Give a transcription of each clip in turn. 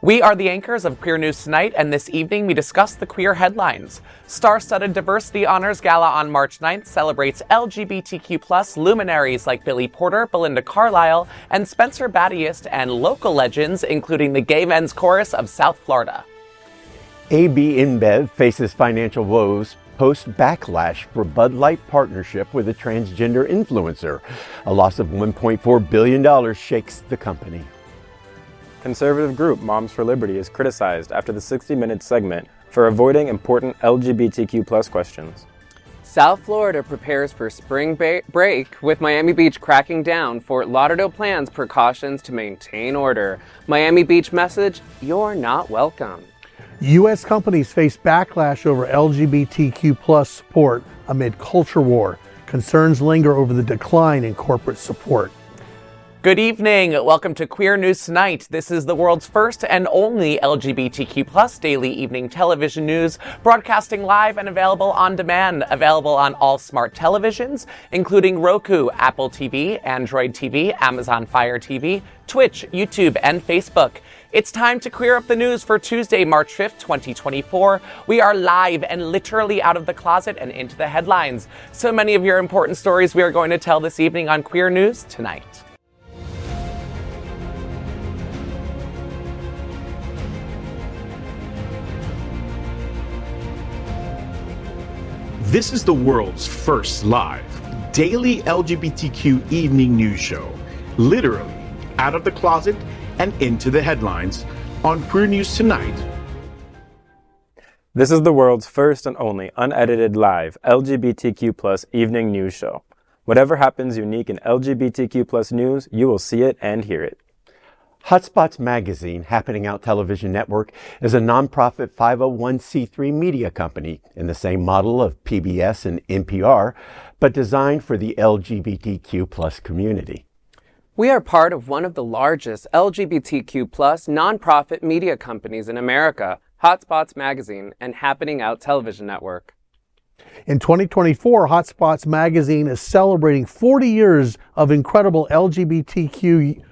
We are the anchors of Queer News Tonight, and this evening we discuss the queer headlines. Star-studded Diversity Honors Gala on March 9th celebrates LGBTQ+ luminaries like Billy Porter, Belinda Carlisle, and Spencer Battiest, and local legends, including the Gay Men's Chorus of South Florida. AB InBev faces financial woes post-backlash for Bud Light partnership with a transgender influencer. A loss of $1.4 billion shakes the company. Conservative group Moms for Liberty is criticized after the 60 Minutes segment for avoiding important LGBTQ+ questions. South Florida prepares for spring break with Miami Beach cracking down. Fort Lauderdale plans precautions to maintain order. Miami Beach message, you're not welcome. U.S. companies face backlash over LGBTQ+ support amid culture war. Concerns linger over the decline in corporate support. Good evening. Welcome to Queer News Tonight. This is the world's first and only LGBTQ+ daily evening television news, broadcasting live and available on demand, available on all smart televisions, including Roku, Apple TV, Android TV, Amazon Fire TV, Twitch, YouTube, and Facebook. It's time to queer up the news for Tuesday, March 5th, 2024. We are live and literally out of the closet and into the headlines. So many of your important stories we are going to tell this evening on Queer News Tonight. This is the world's first live daily LGBTQ evening news show, literally out of the closet and into the headlines on Queer News Tonight. This is the world's first and only unedited live LGBTQ+ evening news show. Whatever happens unique in LGBTQ+ news, you will see it and hear it. HOTspots Magazine, Happening Out Television Network, is a nonprofit 501c3 media company in the same model of PBS and NPR, but designed for the LGBTQ+ community. We are part of one of the largest LGBTQ+ nonprofit media companies in America, HOTspots Magazine and Happening Out Television Network. In 2024, HOTspots Magazine is celebrating 40 years of incredible LGBTQ+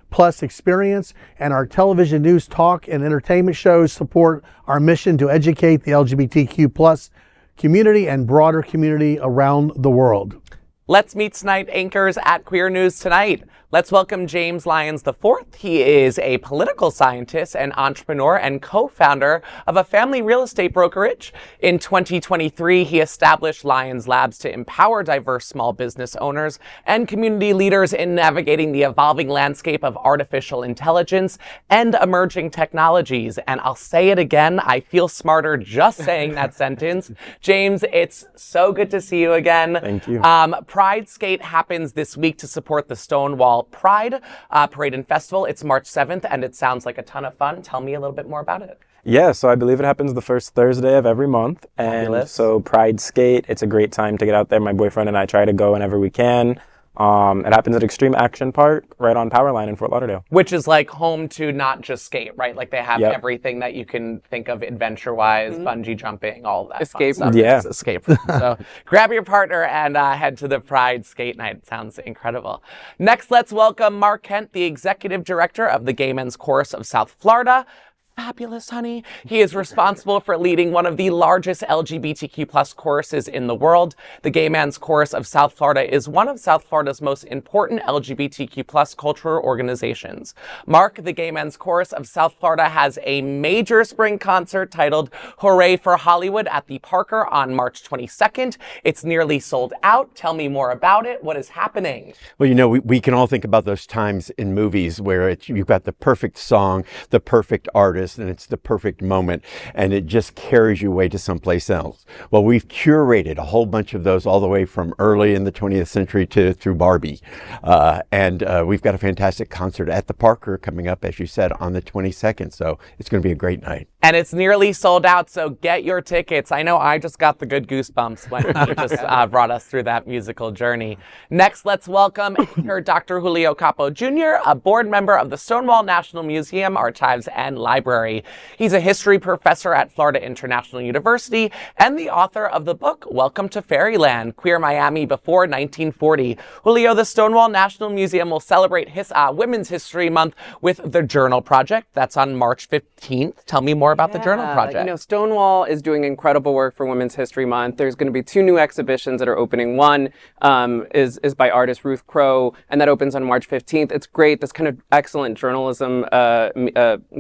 experience, and our television news, talk, and entertainment shows support our mission to educate the LGBTQ+ community and broader community around the world. Let's meet tonight anchors at Queer News Tonight. Let's welcome James Lyons IV. He is a political scientist and entrepreneur and co-founder of a family real estate brokerage. In 2023, he established Lyons Labs to empower diverse small business owners and community leaders in navigating the evolving landscape of artificial intelligence and emerging technologies. And I'll say it again, I feel smarter just saying that sentence. James, it's so good to see you again. Thank you. Pride Skate happens this week to support the Stonewall Pride Parade and Festival. It's March 7th, and it sounds like a ton of fun. Tell me a little bit more about it. Yeah, so I believe it happens the first Thursday of every month. And Fabulous. So Pride Skate, it's a great time to get out there. My boyfriend and I try to go whenever we can. It happens at Extreme Action Park, right on Powerline in Fort Lauderdale. Which is like home to not just skate, right? Like they have Yep. everything that you can think of adventure-wise, bungee jumping, all of that Escape. fun stuff. Yeah. It's escape. So grab your partner and head to the Pride Skate Night. It sounds incredible. Next, let's welcome Mark Kent, the executive director of the Gay Men's Chorus of South Florida. Fabulous, honey. He is responsible for leading one of the largest LGBTQ+ choruses in the world. The Gay Men's Chorus of South Florida is one of South Florida's most important LGBTQ+ cultural organizations. Mark, the Gay Men's Chorus of South Florida has a major spring concert titled Hooray for Hollywood at the Parker on March 22nd. It's nearly sold out. Tell me more about it. What is happening? Well, you know, we can all think about those times in movies where you've got the perfect song, the perfect artist, and it's the perfect moment, and it just carries you away to someplace else. Well, we've curated a whole bunch of those all the way from early in the 20th century through Barbie. And we've got a fantastic concert at the Parker coming up, as you said, on the 22nd. So it's going to be a great night. And it's nearly sold out, so get your tickets. I know I just got the good goosebumps when he just brought us through that musical journey. Next, let's welcome Dr. Julio Capo Jr., a board member of the Stonewall National Museum, Archives, and Library. contemporary. He's a history professor at Florida International University and the author of the book, Welcome to Fairyland, Queer Miami Before 1940. Julio, the Stonewall National Museum will celebrate Women's History Month with the Journal Project. That's on March 15th. Tell me more about the Journal Project. You know, Stonewall is doing incredible work for Women's History Month. There's going to be 2 new exhibitions that are opening. One is by artist Ruth Crowe, and that opens on March 15th. It's great. This kind of excellent journalism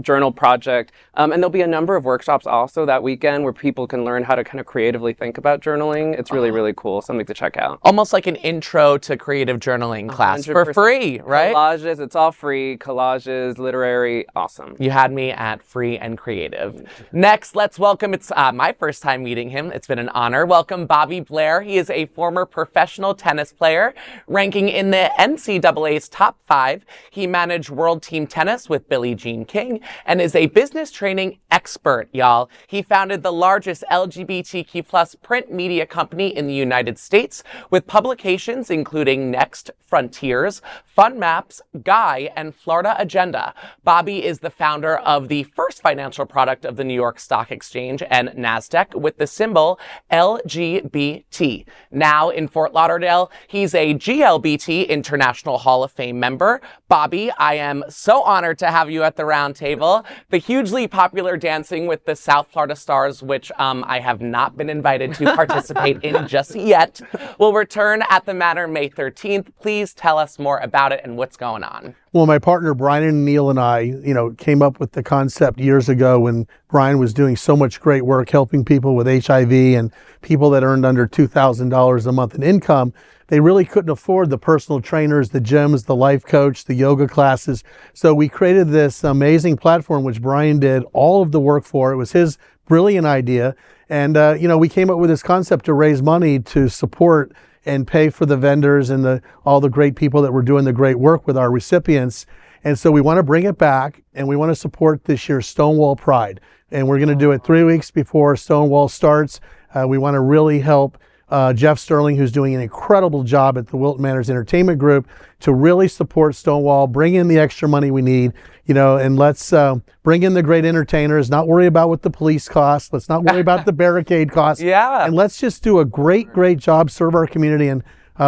journal project. And there'll be a number of workshops also that weekend where people can learn how to kind of creatively think about journaling. It's really, really cool. Something to check out. Almost like an intro to creative journaling class for free, right? Collages, it's all free. Collages, literary, awesome. You had me at free and creative. Next, let's welcome, it's my first time meeting him. It's been an honor. Welcome Bobby Blair. He is a former professional tennis player, ranking in the NCAA's top 5. He managed World Team Tennis with Billie Jean King and is a business training expert, y'all. He founded the largest LGBTQ plus print media company in the United States with publications including Next, Frontiers, Fun Maps, Guy, and Florida Agenda. Bobby is the founder of the first financial product of the New York Stock Exchange and NASDAQ with the symbol LGBT. Now in Fort Lauderdale, he's a GLBT International Hall of Fame member. Bobby, I am so honored to have you at the round table. The hugely popular Dancing with the South Florida Stars, which I have not been invited to participate in just yet, will return at the Manor May 13th. Please tell us more about it and what's going on. Well, my partner Brian and Neil and I, came up with the concept years ago when Brian was doing so much great work helping people with HIV and people that earned under $2,000 a month in income. They really couldn't afford the personal trainers, the gyms, the life coach, the yoga classes. So we created this amazing platform, which Brian did all of the work for. It was his brilliant idea. And, we came up with this concept to raise money to support and pay for the vendors and all the great people that were doing the great work with our recipients. And so we want to bring it back, and we want to support this year's Stonewall Pride. And we're going to do it 3 weeks before Stonewall starts. We want to really help Jeff Sterling, who's doing an incredible job at the Wilton Manors Entertainment Group, to really support Stonewall, bring in the extra money we need, and let's bring in the great entertainers, not worry about what the police cost. Let's not worry about the barricade costs. Yeah. And let's just do a great job, serve our community. And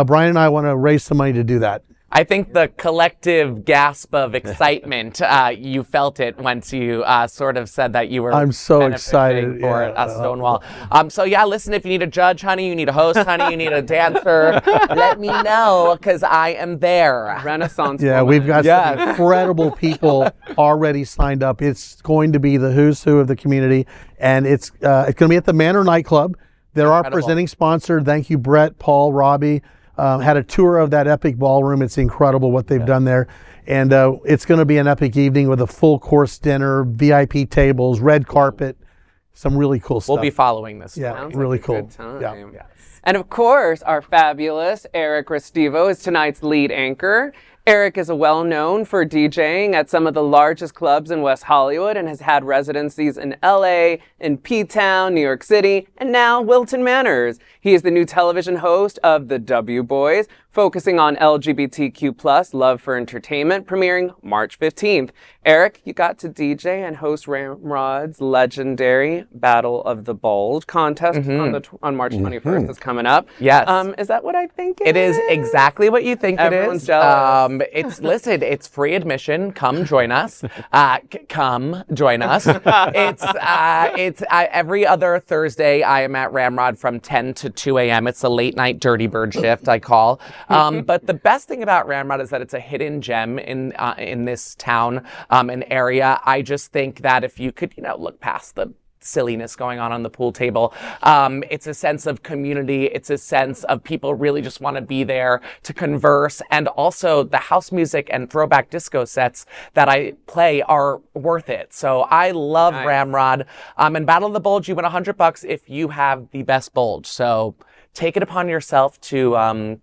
Brian and I want to raise some money to do that. I think the collective gasp of excitement, you felt it once you sort of said that you were I'm so benefiting excited for Stonewall. So yeah, listen, if you need a judge, honey, you need a host, honey, you need a dancer, let me know, because I am there. Renaissance Yeah, woman. we've got some incredible people already signed up. It's going to be the who's who of the community, and it's going to be at the Manor nightclub. They're our presenting sponsor. Thank you, Brett, Paul, Robbie. Had a tour of that epic ballroom. It's incredible what they've done there. And it's going to be an epic evening with a full course dinner, VIP tables, red carpet, some really cool stuff. We'll be following this. Yeah, Sounds really like a cool. good time. Yeah. And of course, our fabulous Eric Restivo is tonight's lead anchor. Eric is well known for DJing at some of the largest clubs in West Hollywood and has had residencies in LA, in P-Town, New York City, and now Wilton Manors. He is the new television host of The W Boys, focusing on LGBTQ+ love for entertainment, premiering March 15th. Eric, you got to DJ and host Ramrod's legendary Battle of the Bulge contest on March 21st. That's coming up. Yes. Is that what I think It is exactly what you think Everyone's it is. jealous. Listen, it's free admission. Come join us. Come join us. It's every other Thursday. I am at Ramrod from 10 to 2 a.m. It's a late night dirty bird shift, I call. But the best thing about Ramrod is that it's a hidden gem in this town, an area. I just think that if you could, look past the silliness going on the pool table. It's a sense of community. It's a sense of people really just want to be there to converse. And also the house music and throwback disco sets that I play are worth it. So I love Ramrod. And Battle of the Bulge, you win $100 if you have the best bulge. So take it upon yourself to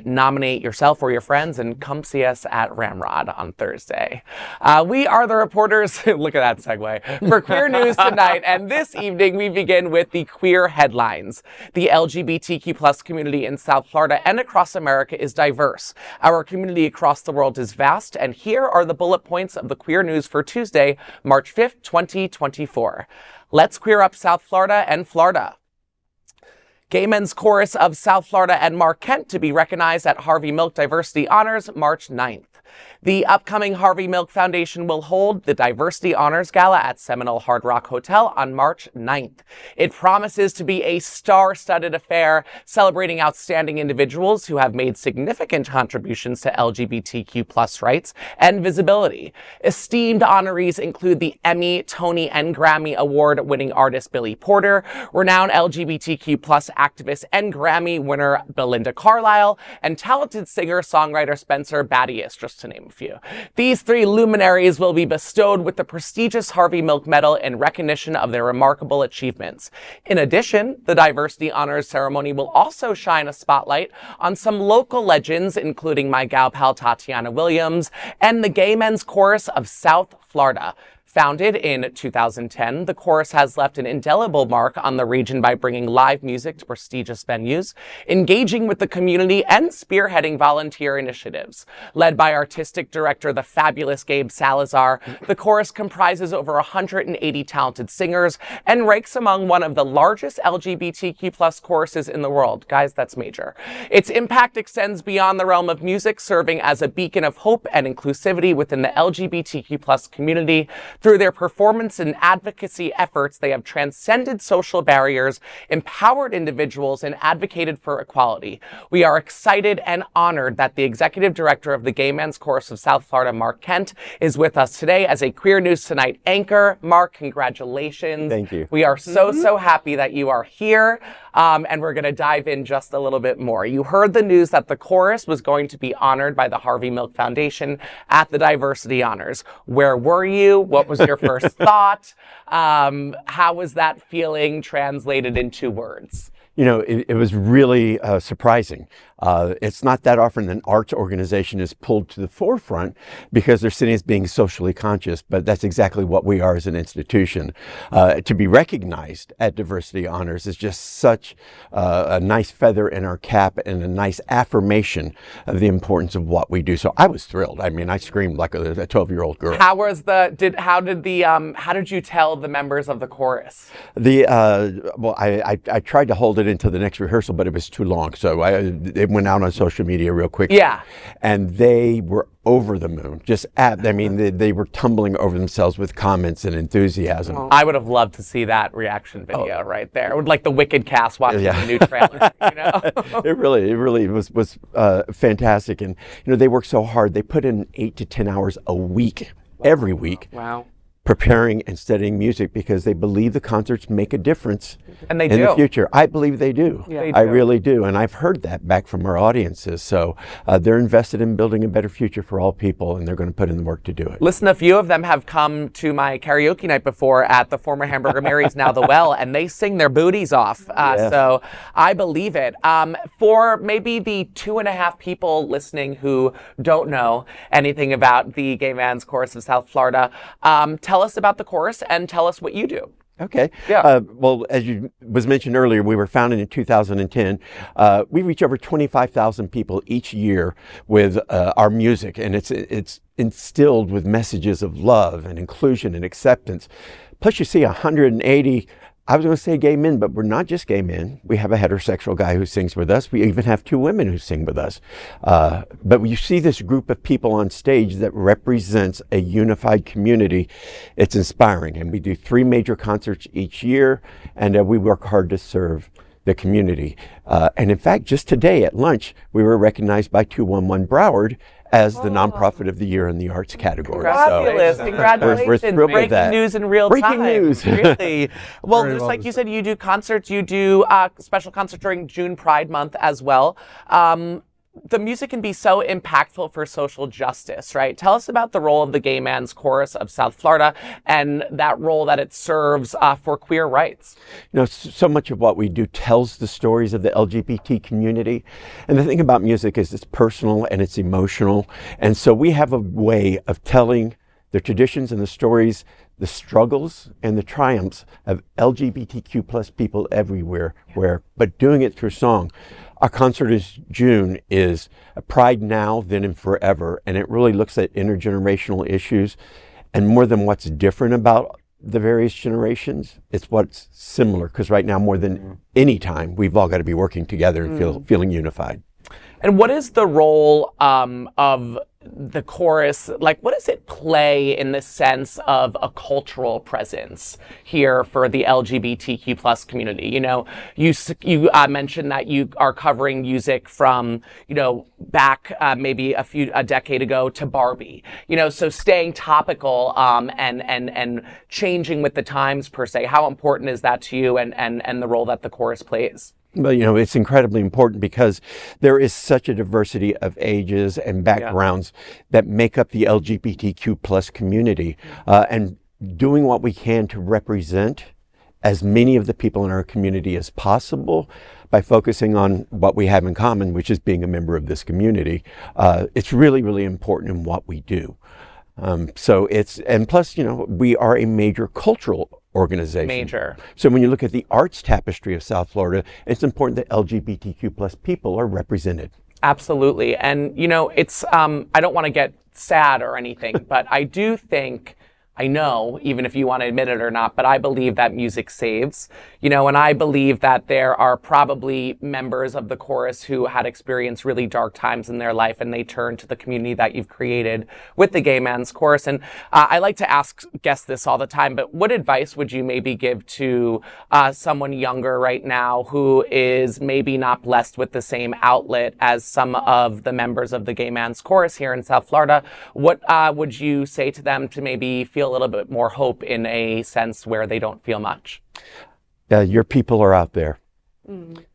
nominate yourself or your friends and come see us at Ramrod on Thursday. We are the reporters, look at that segue, for Queer News tonight. And this evening, we begin with the queer headlines. The LGBTQ plus community in South Florida and across America is diverse. Our community across the world is vast. And here are the bullet points of the Queer News for Tuesday, March 5th, 2024. Let's queer up South Florida and Florida. Gay Men's Chorus of South Florida and Mark Kent to be recognized at Harvey Milk Diversity Honors March 9th. The upcoming Harvey Milk Foundation will hold the Diversity Honors Gala at Seminole Hard Rock Hotel on March 9th. It promises to be a star-studded affair celebrating outstanding individuals who have made significant contributions to LGBTQ plus rights and visibility. Esteemed honorees include the Emmy, Tony, and Grammy Award-winning artist Billy Porter, renowned LGBTQ plus activist and Grammy winner Belinda Carlisle, and talented singer-songwriter Spencer Battius, just to name a few. These three luminaries will be bestowed with the prestigious Harvey Milk Medal in recognition of their remarkable achievements. In addition, the Diversity Honors Ceremony will also shine a spotlight on some local legends, including my gal pal Tatiana Williams and the Gay Men's Chorus of South Florida. Founded in 2010, the chorus has left an indelible mark on the region by bringing live music to prestigious venues, engaging with the community, and spearheading volunteer initiatives. Led by artistic director, the fabulous Gabe Salazar, the chorus comprises over 180 talented singers and ranks among one of the largest LGBTQ plus choruses in the world. Guys, that's major. Its impact extends beyond the realm of music, serving as a beacon of hope and inclusivity within the LGBTQ plus community. Through their performance and advocacy efforts, they have transcended social barriers, empowered individuals, and advocated for equality. We are excited and honored that the executive director of the Gay Men's Chorus of South Florida, Mark Kent, is with us today as a Queer News Tonight anchor. Mark, congratulations. Thank you. We are so happy that you are here, and we're going to dive in just a little bit more. You heard the news that the chorus was going to be honored by the Harvey Milk Foundation at the Diversity Honors. Where were you? What was your first thought? How was that feeling translated into words? You know, it was really surprising. It's not that often an arts organization is pulled to the forefront because they're seen as being socially conscious, but that's exactly what we are as an institution. To be recognized at Diversity Honors is just such a nice feather in our cap and a nice affirmation of the importance of what we do. So I was thrilled. I mean, I screamed like a 12-year-old girl. How did you tell the members of the chorus? Well, I tried to hold it into the next rehearsal, but it was too long. So it went out on social media real quick. Yeah. And they were over the moon. They were tumbling over themselves with comments and enthusiasm. Oh. I would have loved to see that reaction video right there. Like the Wicked cast watching the new trailer, you know? It really was fantastic. And, you know, they work so hard. They put in 8 to 10 hours a week, every week. Wow. Preparing and studying music because they believe the concerts make a difference and they in the future. I believe they do. Yeah, I really do. And I've heard that back from our audiences. So they're invested in building a better future for all people, and they're going to put in the work to do it. Listen, a few of them have come to my karaoke night before at the former Hamburger Mary's, now the Well, and they sing their booties off. Yes. So I believe it. For maybe the 2.5 people listening who don't know anything about the Gay Men's Chorus of South Florida, tell us about the chorus and tell us what you do. Okay. Yeah. Well, as you was mentioned earlier, we were founded in 2010. We reach over 25,000 people each year with our music, and it's instilled with messages of love and inclusion and acceptance. Plus, you see 180. I was going to say gay men, but we're not just gay men. We have a heterosexual guy who sings with us. We even have 2 women who sing with us. But when you see this group of people on stage that represents a unified community, it's inspiring. And we do 3 major concerts each year, and we work hard to serve the community. And in fact, just today at lunch, we were recognized by 211 Broward as the nonprofit of the year in the arts category. Fabulous. So congratulations. We're thrilled Breaking with that. news in real Breaking time. news. Really. Well, Very just well like you said, you do concerts, you do special concerts during June Pride Month as well. the music can be so impactful for social justice, right? Tell us about the role of the Gay Men's Chorus of South Florida and that role that it serves for queer rights. You know, so much of what we do tells the stories of the LGBT community. And the thing about music is it's personal and it's emotional. And so we have a way of telling the traditions and the stories, the struggles and the triumphs of LGBTQ plus people everywhere, but doing it through song. Our concert is June is Pride Now, Then and Forever, and it really looks at intergenerational issues, and more than what's different about the various generations, it's what's similar, because right now more than any time, we've all got to be working together and feeling unified. And what is the role of the chorus, like what does it play in the sense of a cultural presence here for the LGBTQ plus community? You know, you mentioned that you are covering music from, you know, back maybe a decade ago to Barbie, you know, so staying topical and changing with the times per se. How important is that to you and the role that the chorus plays? Well, you know, it's incredibly important because there is such a diversity of ages and backgrounds that make up the LGBTQ plus community, and doing what we can to represent as many of the people in our community as possible by focusing on what we have in common, which is being a member of this community. It's really, really important in what we do. So and plus, you know, we are a major cultural organization. So when you look at the arts tapestry of South Florida, it's important that LGBTQ plus people are represented. Absolutely. And, you know, it's, I don't want to get sad or anything, but I do think, I know, even if you want to admit it or not, but I believe that music saves, you know, and I believe that there are probably members of the chorus who had experienced really dark times in their life and they turn to the community that you've created with the Gay Men's Chorus. And I like to ask guests this all the time, but what advice would you maybe give to someone younger right now who is maybe not blessed with the same outlet as some of the members of the Gay Men's Chorus here in South Florida? What would you say to them to maybe feel a little bit more hope in a sense where they don't feel much? Your people are out there.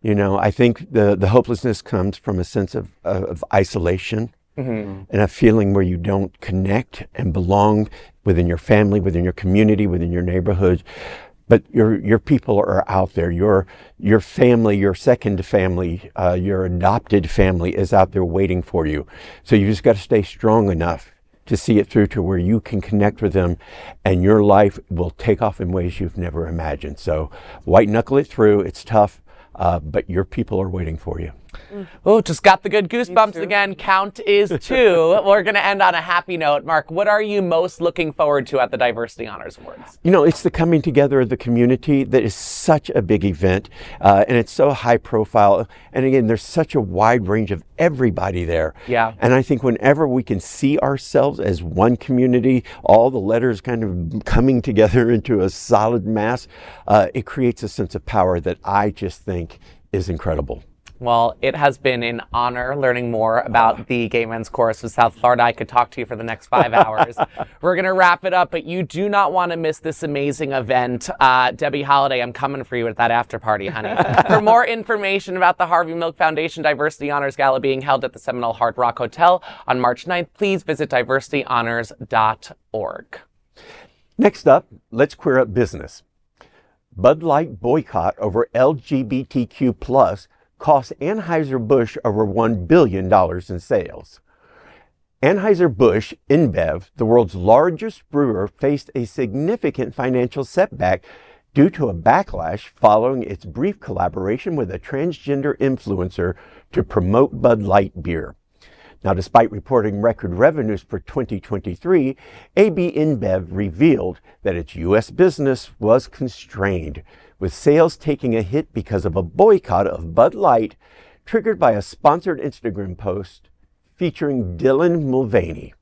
You know, I think the hopelessness comes from a sense of isolation and a feeling where you don't connect and belong within your family, within your community, within your neighborhood. But your people are out there. Your family, your second family, your adopted family is out there waiting for you. So you just got to stay strong enough to see it through to where you can connect with them and your life will take off in ways you've never imagined. So white knuckle it through. It's tough, but your people are waiting for you. Oh, just got the good goosebumps again. Count is 2. We're going to end on a happy note. Mark, what are you most looking forward to at the Diversity Honors Awards? You know, it's the coming together of the community that is such a big event, and it's so high profile. And again, there's such a wide range of everybody there. Yeah. And I think whenever we can see ourselves as one community, all the letters kind of coming together into a solid mass, it creates a sense of power that I just think is incredible. Well, it has been an honor learning more about the Gay Men's Chorus of South Florida. I could talk to you for the next 5 hours. We're going to wrap it up, but you do not want to miss this amazing event. Debbie Holiday, I'm coming for you at that after party, honey. For more information about the Harvey Milk Foundation Diversity Honors Gala being held at the Seminole Hard Rock Hotel on March 9th, please visit diversityhonors.org. Next up, let's queer up business. Bud Light boycott over LGBTQ plus cost Anheuser-Busch over $1 billion in sales. Anheuser-Busch InBev, the world's largest brewer, faced a significant financial setback due to a backlash following its brief collaboration with a transgender influencer to promote Bud Light beer. Now, despite reporting record revenues for 2023, AB InBev revealed that its U.S. business was constrained, with sales taking a hit because of a boycott of Bud Light triggered by a sponsored Instagram post featuring Dylan Mulvaney.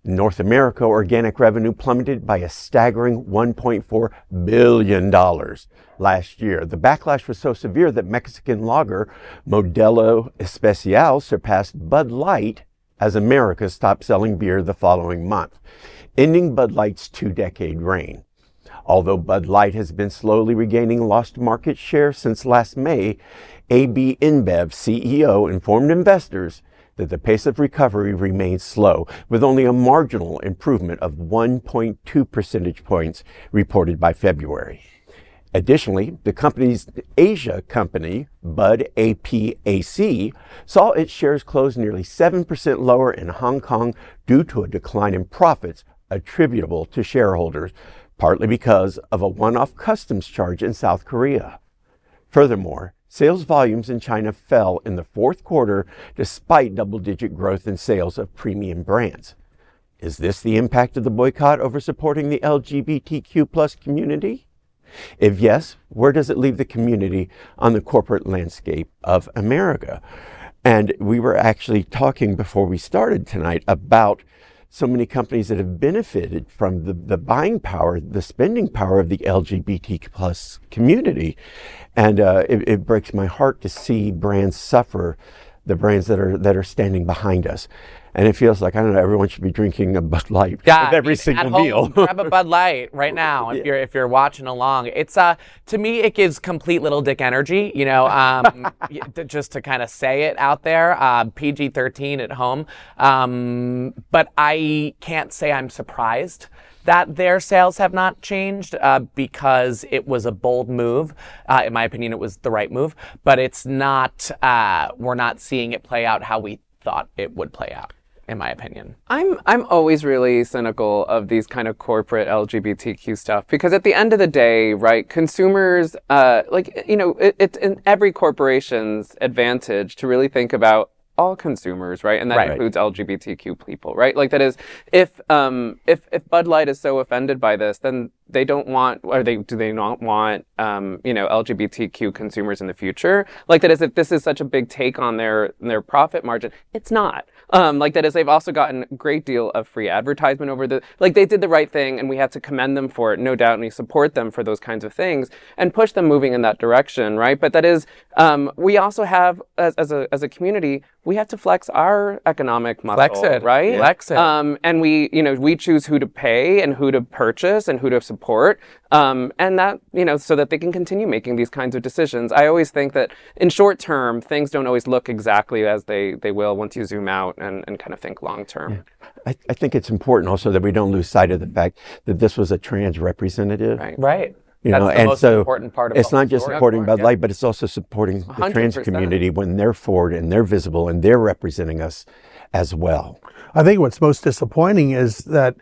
In North America, organic revenue plummeted by a staggering $1.4 billion last year. The backlash was so severe that Mexican lager Modelo Especial surpassed Bud Light as America's top-selling beer the following month, ending Bud Light's 2-decade reign. Although Bud Light has been slowly regaining lost market share since last May, AB InBev CEO informed investors that the pace of recovery remains slow, with only a marginal improvement of 1.2 percentage points reported by February. Additionally, the company's Asia company, Bud APAC, saw its shares close nearly 7% lower in Hong Kong due to a decline in profits attributable to shareholders, partly because of a one-off customs charge in South Korea. Furthermore, sales volumes in China fell in the fourth quarter despite double-digit growth in sales of premium brands. Is this the impact of the boycott over supporting the LGBTQ+ community? If yes, where does it leave the community on the corporate landscape of America? And we were actually talking before we started tonight about so many companies that have benefited from the buying power, the spending power of the LGBT+ community. And it breaks my heart to see brands suffer, the brands that are standing behind us. And it feels like, I don't know, everyone should be drinking a Bud Light with every single at home, meal. Grab a Bud Light right now if you're watching along. It's to me it gives complete little dick energy, just to kind of say it out there. PG-13 at home, but I can't say I'm surprised that their sales have not changed because it was a bold move. In my opinion, it was the right move, but it's not. We're not seeing it play out how we thought it would play out, in my opinion. I'm always really cynical of these kind of corporate LGBTQ stuff because at the end of the day, right, consumers, it's in every corporation's advantage to really think about all consumers, right? And that includes LGBTQ people, right? Like that is, if Bud Light is so offended by this, then they don't want, or do they not want, LGBTQ consumers in the future? Like that is, if this is such a big take on their profit margin, it's not. Like that is, they've also gotten a great deal of free advertisement over they did the right thing, and we have to commend them for it, no doubt, and we support them for those kinds of things and push them moving in that direction, right? But that is, we also have, as a community, we have to flex our economic muscle, Flex it, right? Flex it. And we choose who to pay and who to purchase and who to support, and that, so that they can continue making these kinds of decisions. I always think that in short term, things don't always look exactly as they will once you zoom out and kind of think long term. Yeah. I think it's important also that we don't lose sight of the fact that this was a trans representative. Right. That's the most important part of it's the not just story. supporting Bud Light, but it's also supporting the trans 100%. community when they're forward and they're visible and they're representing us as well. I think what's most disappointing is that,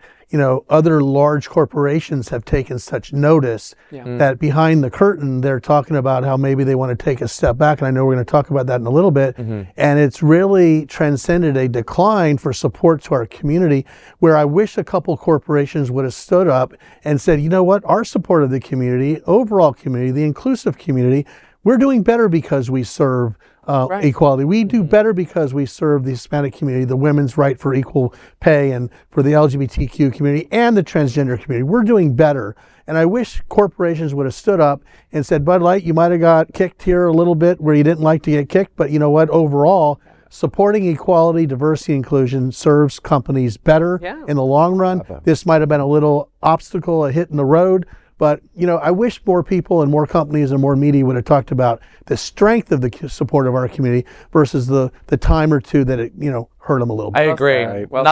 other large corporations have taken such notice that behind the curtain, they're talking about how maybe they want to take a step back. And I know we're going to talk about that in a little bit. And it's really transcended a decline for support to our community, where I wish a couple corporations would have stood up and said, you know what, our support of the community, overall community, the inclusive community, we're doing better because we serve equality. We do better because we serve the Hispanic community, the women's right for equal pay, and for the LGBTQ community and the transgender community. We're doing better. And I wish corporations would have stood up and said, Bud Light, you might have got kicked here a little bit where you didn't like to get kicked, but you know what? Overall, supporting equality, diversity, inclusion serves companies better in the long run. This might have been a little obstacle, a hit in the road. But, I wish more people and more companies and more media would have talked about the strength of the support of our community versus the time or two that it, hurt them a little bit. I agree. Right. Well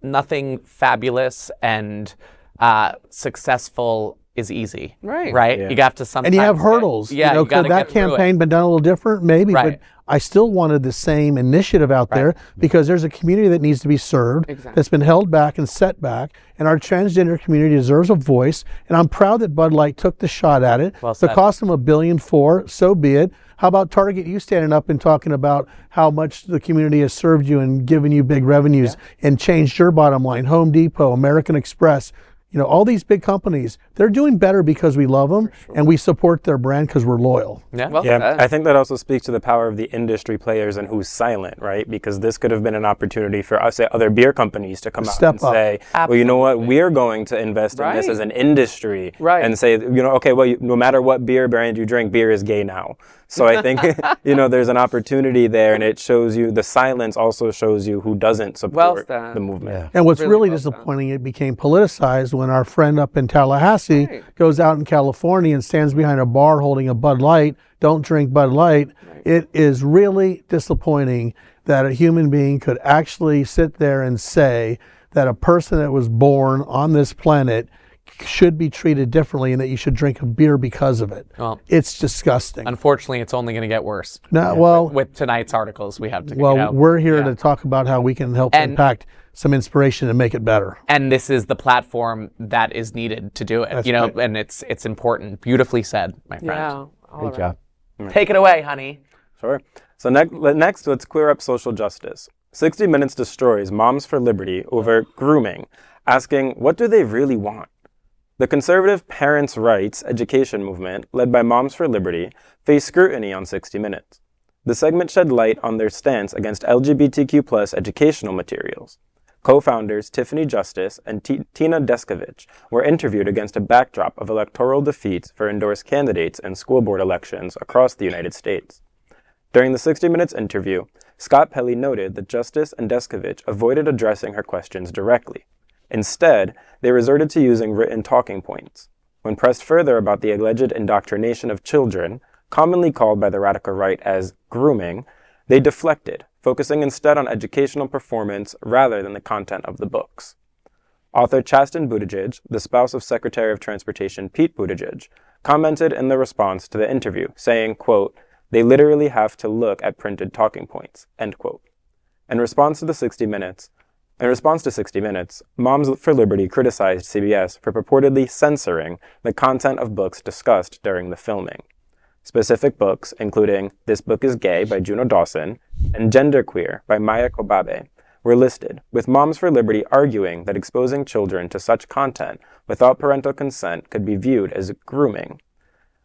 Nothing fabulous and successful is easy. Right. Yeah. You have to sometimes. And you have hurdles. you could gotta that get through campaign it. been done a little different? Maybe. Right. But I still wanted the same initiative out there because there's a community that needs to be served, that's been held back and set back, and our transgender community deserves a voice. And I'm proud that Bud Light took the shot at it. Well If said. it cost them $1.4 billion, so be it. How about Target, you standing up and talking about how much the community has served you and given you big revenues and changed your bottom line? Home Depot, American Express, all these big companies, they're doing better because we love them and we support their brand because we're loyal. I think that also speaks to the power of the industry players and who's silent, right? Because this could have been an opportunity for us, say, other beer companies to come out and say, well, you know what, we're going to invest in this as an industry and say, okay, well, no matter what beer brand you drink, beer is gay now. So I think, there's an opportunity there, and it shows you, the silence also shows you who doesn't support the movement. Yeah. And what's really disappointing, it became politicized when our friend up in Tallahassee goes out in California and stands behind a bar holding a Bud Light. Don't drink Bud Light. It is really disappointing that a human being could actually sit there and say that a person that was born on this planet should be treated differently and that you should drink a beer because of it. Well, it's disgusting. Unfortunately, it's only going to get worse. With tonight's articles, we have to. We're here to talk about how we can help impact some inspiration and make it better. And this is the platform that is needed to do it. That's right. And it's important. Beautifully said, my friend. Yeah. Great job. Take it away, honey. Sure. So next, let's clear up social justice. 60 Minutes destroys Moms for Liberty over grooming, asking, what do they really want? The conservative parents' rights education movement, led by Moms for Liberty, faced scrutiny on 60 Minutes. The segment shed light on their stance against LGBTQ+ educational materials. Co-founders Tiffany Justice and Tina Descovich were interviewed against a backdrop of electoral defeats for endorsed candidates in school board elections across the United States. During the 60 Minutes interview, Scott Pelley noted that Justice and Descovich avoided addressing her questions directly. Instead, they resorted to using written talking points. When pressed further about the alleged indoctrination of children, commonly called by the radical right as grooming, they deflected, focusing instead on educational performance rather than the content of the books. Author Chasten Buttigieg, the spouse of Secretary of Transportation Pete Buttigieg, commented in the response to the interview, saying, quote, "They literally have to look at printed talking points," end quote. In response to 60 Minutes, Moms for Liberty criticized CBS for purportedly censoring the content of books discussed during the filming. Specific books, including This Book is Gay by Juno Dawson and Genderqueer by Maya Kobabe, were listed, with Moms for Liberty arguing that exposing children to such content without parental consent could be viewed as grooming.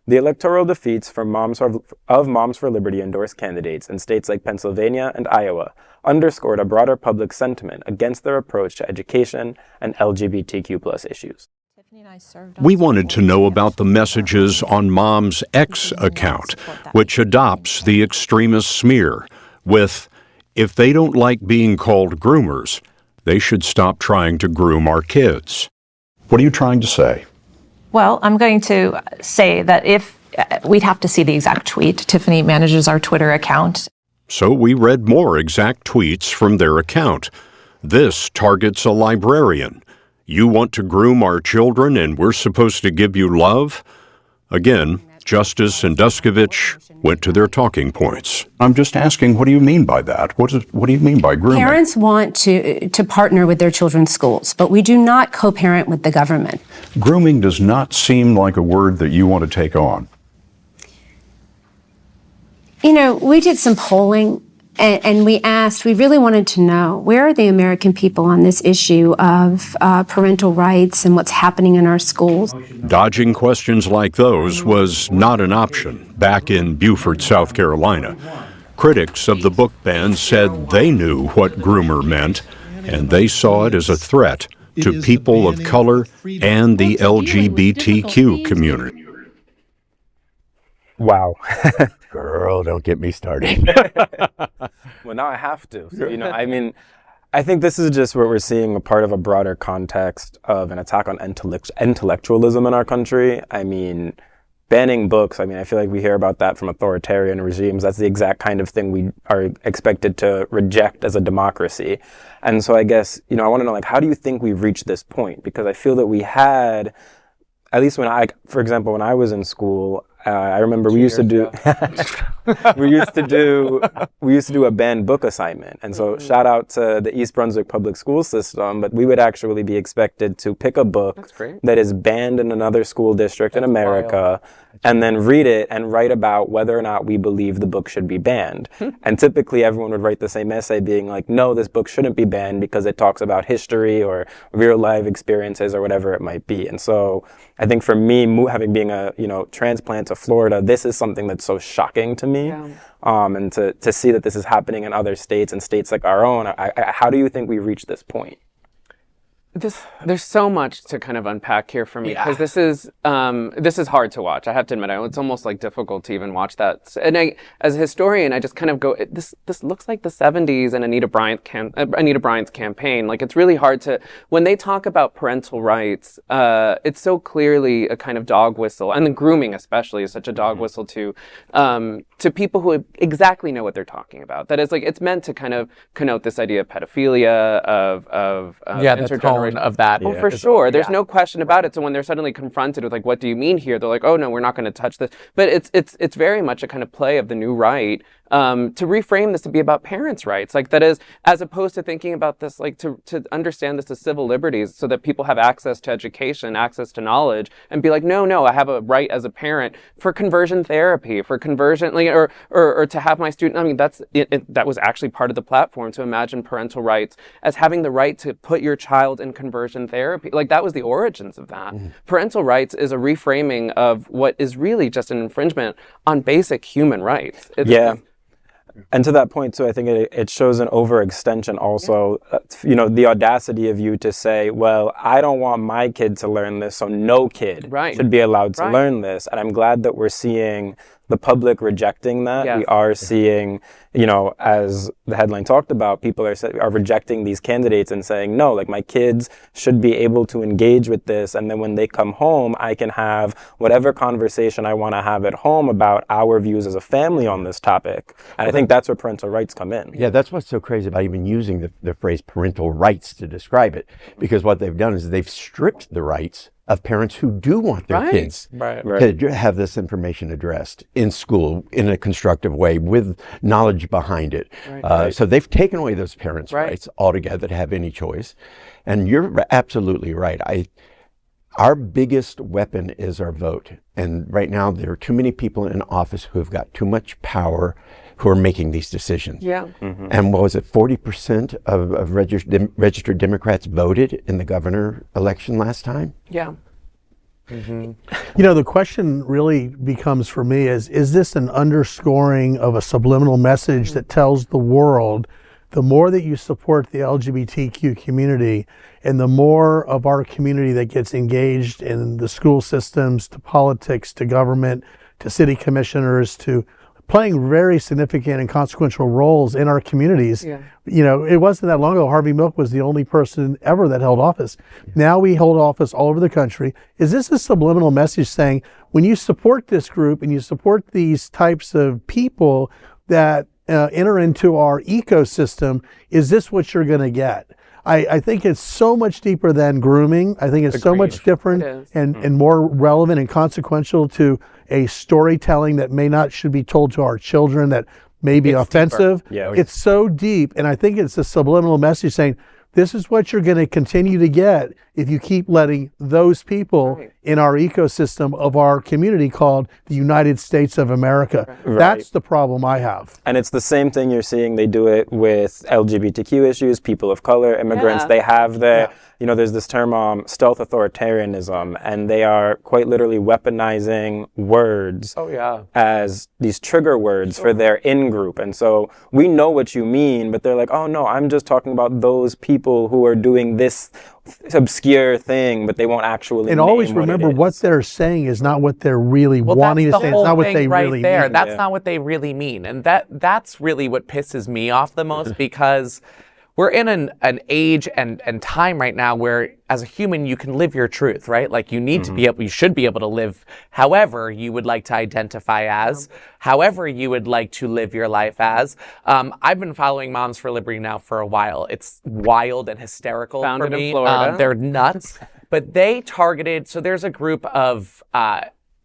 The electoral defeats for Moms for Liberty endorsed candidates in states like Pennsylvania and Iowa underscored a broader public sentiment against their approach to education and LGBTQ+ issues. We wanted to know about the messages on Mom's X account, which adopts the extremist smear with, "If they don't like being called groomers, they should stop trying to groom our kids." What are you trying to say? Well, I'm going to say that if we'd have to see the exact tweet. Tiffany manages our Twitter account. So we read more exact tweets from their account. This targets a librarian. "You want to groom our children and we're supposed to give you love?" Again, Justice and Descovich went to their talking points. I'm just asking, what do you mean by that? What do you mean by grooming? Parents want to partner with their children's schools, but we do not co-parent with the government. Grooming does not seem like a word that you want to take on. We did some polling and we really wanted to know, where are the American people on this issue of parental rights and what's happening in our schools? Dodging questions like those was not an option back in Beaufort, South Carolina. Critics of the book ban said they knew what groomer meant, and they saw it as a threat to people of color and the LGBTQ community. Wow. Girl, don't get me started. Well, now I have to. So, I think this is just what we're seeing, a part of a broader context of an attack on intellectualism in our country. Banning books, I feel like we hear about that from authoritarian regimes. That's the exact kind of thing we are expected to reject as a democracy. And so I guess, I want to know, how do you think we've reached this point? Because I feel that we had, at least when I was in school, I remember we used to do a banned book assignment. And so shout out to the East Brunswick public school system, but we would actually be expected to pick a book that is banned in another school district in America and then read it and write about whether or not we believe the book should be banned. And typically everyone would write the same essay being like, no, this book shouldn't be banned because it talks about history or real life experiences or whatever it might be. And so I think for me, being a transplant to Florida, this is something that's so shocking to me. Yeah. And to see that this is happening in other states and states like our own, how do you think we reached this point? There's so much to kind of unpack here for me, because this is hard to watch. I have to admit, it's almost like difficult to even watch that. And as a historian, I just kind of go, this looks like the 70s and Anita Bryant's campaign. Like, it's really hard to, when they talk about parental rights, it's so clearly a kind of dog whistle, and the grooming especially is such a dog whistle to people who exactly know what they're talking about. That is, like, it's meant to kind of connote this idea of pedophilia, of intergenerational. Of that. Oh, for sure. There's no question about it. So when they're suddenly confronted with, like, what do you mean here? They're like, oh no, we're not going to touch this. But it's very much a kind of play of the new right to reframe this to be about parents' rights. Like, that is, as opposed to thinking about this, like, to understand this as civil liberties, so that people have access to education, access to knowledge, and be like, no, I have a right as a parent for conversion therapy, for conversion, like, or to have my student. I mean, that was actually part of the platform, to imagine parental rights as having the right to put your child in conversion therapy. Like, that was the origins of that. Parental rights is a reframing of what is really just an infringement on basic human rights. And to that point, too, I think it shows an overextension also, the audacity of you to say, well, I don't want my kid to learn this, so no kid should be allowed to learn this. And I'm glad that we're seeing the public rejecting that. Yes. We are seeing, as the headline talked about, people are rejecting these candidates and saying, no, like, my kids should be able to engage with this. And then when they come home, I can have whatever conversation I want to have at home about our views as a family on this topic. And I think that's where parental rights come in. Yeah, that's what's so crazy about even using the phrase parental rights to describe it. Because what they've done is they've stripped the rights of parents who do want their kids to have this information addressed in school in a constructive way with knowledge behind it. So they've taken away those parents' rights altogether to have any choice. And you're absolutely right. Our biggest weapon is our vote. And right now there are too many people in office who have got too much power who are making these decisions. And what was it, 40% of registered Democrats voted in the governor election last time? The question really becomes for me is this an underscoring of a subliminal message that tells the world the more that you support the LGBTQ community and the more of our community that gets engaged in the school systems, to politics, to government, to city commissioners, to playing very significant and consequential roles in our communities. It wasn't that long ago Harvey Milk was the only person ever that held office. Now we hold office all over the country. Is this a subliminal message saying, when you support this group and you support these types of people that enter into our ecosystem, is this what you're going to get? I think it's so much deeper than grooming. I think it's so much different and more relevant and consequential to a storytelling that should be told to our children, that may be offensive. It's so deep, and I think it's a subliminal message saying, this is what you're going to continue to get if you keep letting those people in our ecosystem of our community called the United States of America. That's the problem I have. And it's the same thing you're seeing. They do it with LGBTQ issues, people of color, immigrants. They have there's this term stealth authoritarianism, and they are quite literally weaponizing words as these trigger words for their in-group. And so we know what you mean, but they're like, oh no, I'm just talking about those people who are doing this obscure thing, but they won't actually and always remember what they're saying is not what they're really wanting to say. It's not what they really mean. That's not what they really mean. And that's really what pisses me off the most, because we're in an age and time right now where, as a human, you can live your truth, right? Like, you need to be able, you should be able to live however you would like to identify as, however you would like to live your life as. I've been following Moms for Liberty now for a while. It's wild and hysterical for me. In Florida. They're nuts, but they targeted. So there's a group of.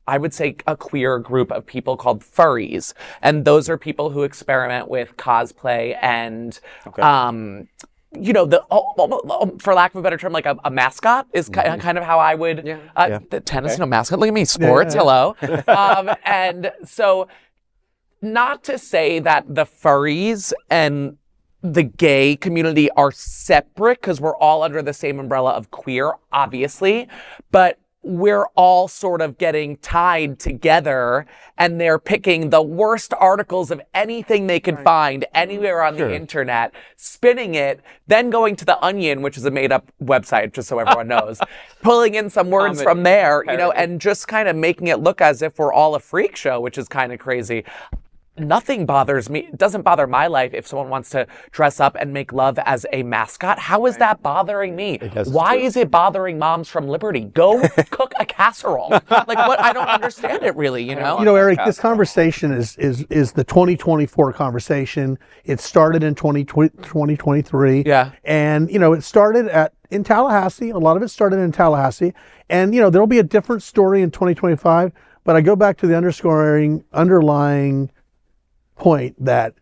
I would say a queer group of people called furries. And those are people who experiment with cosplay and, for lack of a better term, like a mascot is kind of how I would, the tennis, mascot. Look at me, sports, hello. And so, not to say that the furries and the gay community are separate, because we're all under the same umbrella of queer, obviously, but we're all sort of getting tied together, and they're picking the worst articles of anything they could find anywhere on the internet, spinning it, then going to The Onion, which is a made-up website, just so everyone knows, pulling in some words from there, you know, and just kind of making it look as if we're all a freak show, which is kind of crazy. Nothing bothers me. It doesn't bother my life if someone wants to dress up and make love as a mascot. How is that bothering me? Why is it bothering Moms from Liberty? Go cook a casserole. Like, what? I don't understand it really, you know? You know, Eric, this conversation is the 2024 conversation. It started in 2023. Yeah. And, you know, it started in Tallahassee. A lot of it started in Tallahassee. And, you know, there'll be a different story in 2025. But I go back to the underlying point that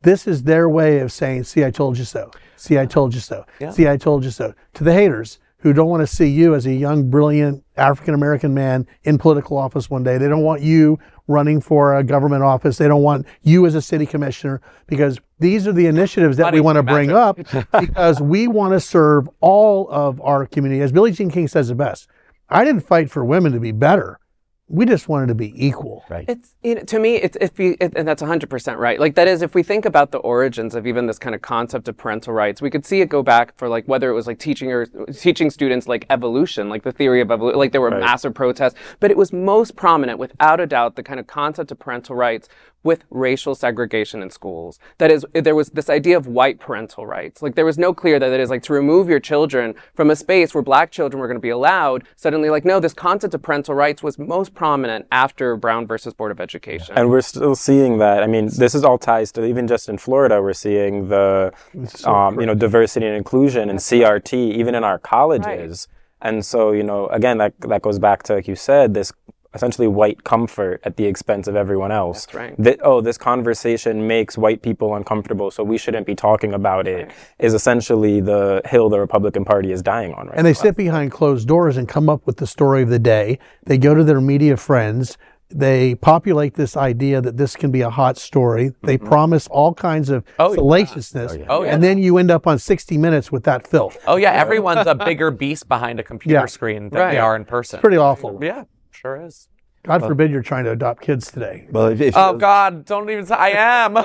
this is their way of saying, see, I told you so. See, I told you so. Yeah. See, I told you so. To the haters who don't want to see you as a young, brilliant African-American man in political office one day. They don't want you running for a government office. They don't want you as a city commissioner, because these are the initiatives that we want to bring up because we want to serve all of our community. As Billie Jean King says it best, I didn't fight for women to be better. We just wanted to be equal. Right. It's, you know, to me, and that's 100% right. Like, that is, if we think about the origins of even this kind of concept of parental rights, we could see it go back for, like, whether it was like teaching students like evolution, like the theory of evolution, like there were massive protests, but it was most prominent, without a doubt, the kind of concept of parental rights with racial segregation in schools. That is, there was this idea of white parental rights. Like, there was no clear that it is like to remove your children from a space where black children were going to be allowed. Suddenly, like, no, this concept of parental rights was most prominent after Brown versus Board of Education. And we're still seeing that. I mean, this is all ties to, even just in Florida, we're seeing the, you know, diversity and inclusion and CRT, even in our colleges. Right. And so, you know, again, that goes back to, like you said, this essentially white comfort at the expense of everyone else. That's right. This conversation makes white people uncomfortable, so we shouldn't be talking about it, is essentially the hill the Republican Party is dying on right now. And they sit behind closed doors and come up with the story of the day. They go to their media friends. They populate this idea that this can be a hot story. They promise all kinds of salaciousness. And then you end up on 60 Minutes with that filth. Oh, yeah. Everyone's a bigger beast behind a computer screen than they are in person. It's pretty awful. Yeah. Sure is. God forbid you're trying to adopt kids today. Well, oh God, don't even say I am. But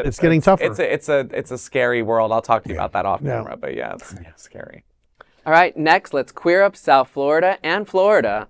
it's getting tougher. It's a scary world. I'll talk to you about that off camera, but it's scary. All right, next, let's queer up South Florida and Florida.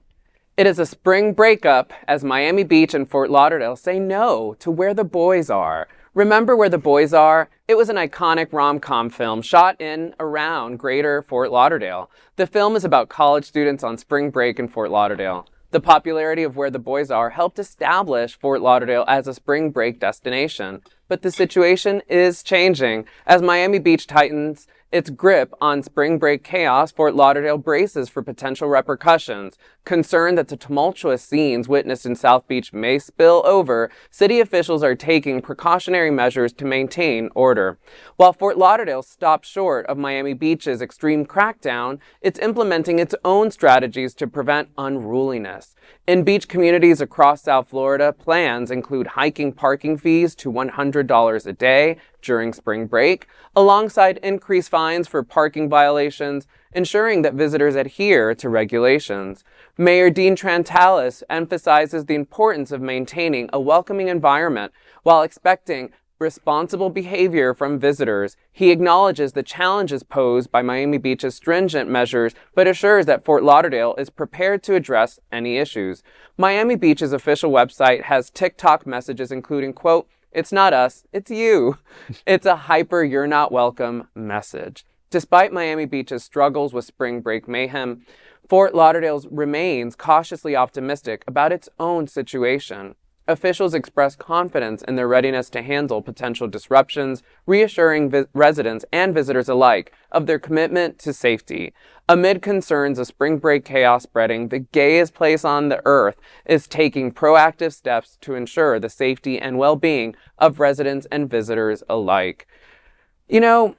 It is a spring breakup as Miami Beach and Fort Lauderdale say no to Where the Boys Are. Remember Where the Boys Are? It was an iconic rom-com film shot in around greater Fort Lauderdale. The film is about college students on spring break in Fort Lauderdale. The popularity of Where the Boys Are helped establish Fort Lauderdale as a spring break destination. But the situation is changing. As Miami Beach tightens its grip on spring break chaos, Fort Lauderdale braces for potential repercussions. Concerned that the tumultuous scenes witnessed in South Beach may spill over, city officials are taking precautionary measures to maintain order. While Fort Lauderdale stopped short of Miami Beach's extreme crackdown, it's implementing its own strategies to prevent unruliness. In beach communities across South Florida, plans include hiking parking fees to $100 a day during spring break, alongside increased fines for parking violations, ensuring that visitors adhere to regulations. Mayor Dean Trantalis emphasizes the importance of maintaining a welcoming environment while expecting responsible behavior from visitors. He acknowledges the challenges posed by Miami Beach's stringent measures, but assures that Fort Lauderdale is prepared to address any issues. Miami Beach's official website has TikTok messages including, quote, "It's not us, it's you." It's a hyper "you're not welcome" message. Despite Miami Beach's struggles with spring break mayhem, Fort Lauderdale remains cautiously optimistic about its own situation. Officials express confidence in their readiness to handle potential disruptions, reassuring residents and visitors alike of their commitment to safety. Amid concerns of spring break chaos spreading, the gayest place on the earth is taking proactive steps to ensure the safety and well-being of residents and visitors alike. You know,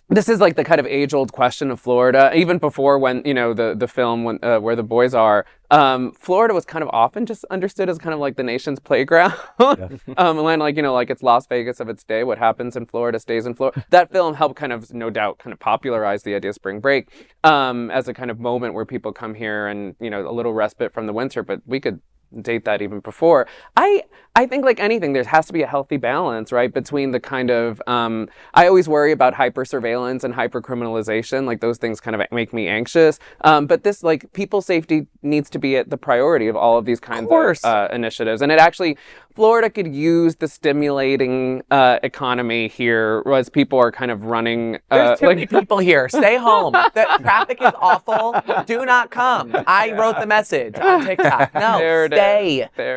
this is like the kind of age-old question of Florida. Even before when, the film Where the Boys Are, Florida was kind of often just understood as kind of like the nation's playground. And like it's Las Vegas of its day. What happens in Florida stays in Florida. That film helped kind of, no doubt, kind of popularize the idea of spring break as a kind of moment where people come here and, a little respite from the winter. But we could date that even before. I think like anything, there has to be a healthy balance, right? Between the kind of, I always worry about hyper surveillance and hyper criminalization. Like those things kind of make me anxious. But this, like, people safety needs to be at the priority of all of these kinds of initiatives. And it actually, Florida could use the stimulating economy here as people are kind of running. There's too many people here. Stay home. The traffic is awful. Do not come. I wrote the message on TikTok. No,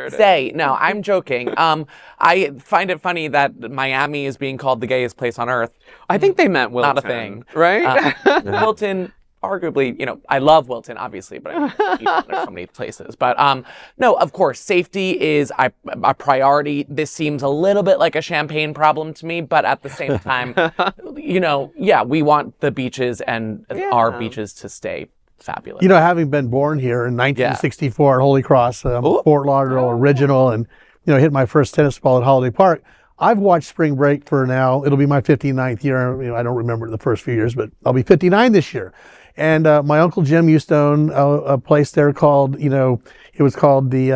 stay. No, I'm joking. I find it funny that Miami is being called the gayest place on earth. I think they meant Wilton. Not a thing. Right? Wilton, arguably, I love Wilton, obviously, but there's so many places. But no, of course, safety is a priority. This seems a little bit like a champagne problem to me, but at the same time, we want the beaches and our beaches to stay fabulous. Having been born here in 1964 at Holy Cross, Fort Lauderdale original, and hit my first tennis ball at Holiday Park. I've watched spring break for now. It'll be my 59th year. I don't remember the first few years, but I'll be 59 this year. And my Uncle Jim used to own a place there called, it was called the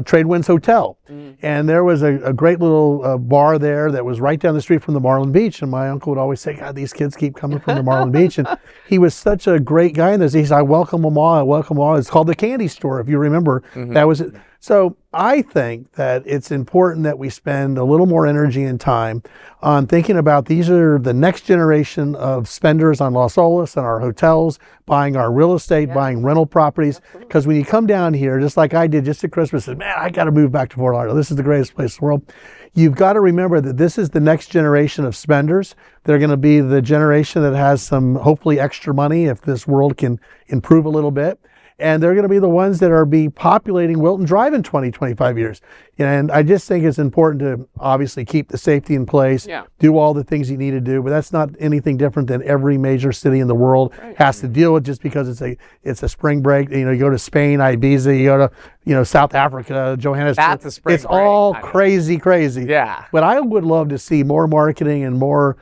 Tradewinds Hotel. And there was a great little bar there that was right down the street from the Marlin Beach. And my uncle would always say, God, these kids keep coming from the Marlin Beach. And he was such a great guy in this. He said, I welcome them all. I welcome them all. It's called the Candy Store, if you remember. That was it. So I think that it's important that we spend a little more energy and time on thinking about these are the next generation of spenders on Los Olas and our hotels, buying our real estate, buying rental properties. Because when you come down here, just like I did just at Christmas, and man, I got to move back to Fort Lauderdale. This is the greatest place in the world. You've got to remember that this is the next generation of spenders. They're going to be the generation that has some hopefully extra money if this world can improve a little bit. And they're going to be the ones that are populating Wilton Drive in 20, 25 years. And I just think it's important to obviously keep the safety in place, do all the things you need to do, but that's not anything different than every major city in the world has to deal with just because it's a spring break. You go to Spain, Ibiza, you go to, South Africa, Johannesburg. That's a spring break. It's all all crazy. Yeah. But I would love to see more marketing and more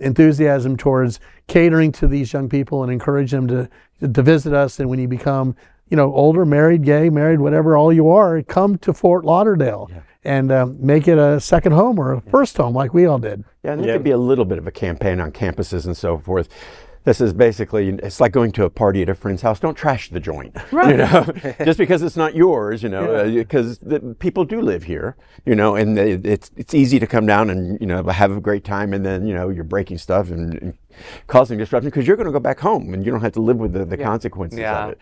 enthusiasm towards catering to these young people and encourage them to visit us. And when you become, older, married, gay, married, whatever all you are, come to Fort Lauderdale and make it a second home or a first home like we all did. Yeah, and there could be a little bit of a campaign on campuses and so forth. This is basically, it's like going to a party at a friend's house. Don't trash the joint, just because it's not yours, because people do live here, and it's easy to come down and, have a great time, and then, you're breaking stuff and causing disruption because you're going to go back home and you don't have to live with the consequences of it.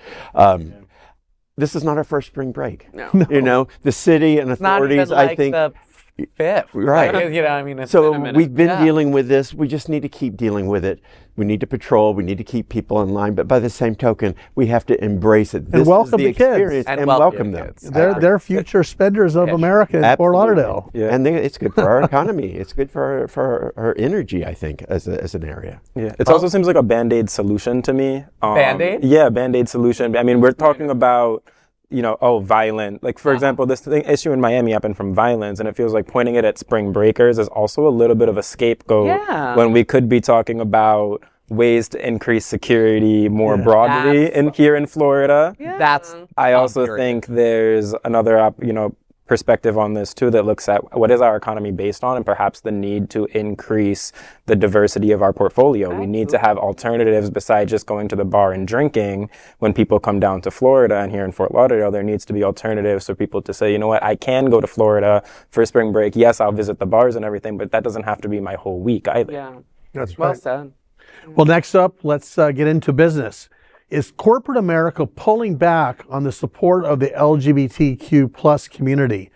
This is not our first spring break. No. The city and authorities, I think. The fifth. Right. It's so been a minute. we've been dealing with this. We just need to keep dealing with it. We need to patrol. We need to keep people in line. But by the same token, we have to embrace it. And welcome the kids. Experience and welcome them. They're future spenders of America in Fort Lauderdale. Yeah. And it's good for our economy. It's good for our energy, I think, as an area. Yeah. It also seems like a Band-Aid solution to me. Band-Aid? Yeah, Band-Aid solution. I mean, we're talking about violent. Like, for example, this issue in Miami happened from violence, and it feels like pointing it at spring breakers is also a little bit of a scapegoat when we could be talking about ways to increase security more broadly here in Florida. I also think there's another, perspective on this too that looks at what is our economy based on and perhaps the need to increase the diversity of our portfolio. We need to have alternatives besides just going to the bar and drinking. When people come down to Florida and here in Fort Lauderdale, there needs to be alternatives for people to say, you know what, I can go to Florida for spring break. Yes, I'll visit the bars and everything, but that doesn't have to be my whole week either. Yeah, that's well right. said. Well, next up, let's get into business. Is corporate America pulling back on the support of the LGBTQ plus community?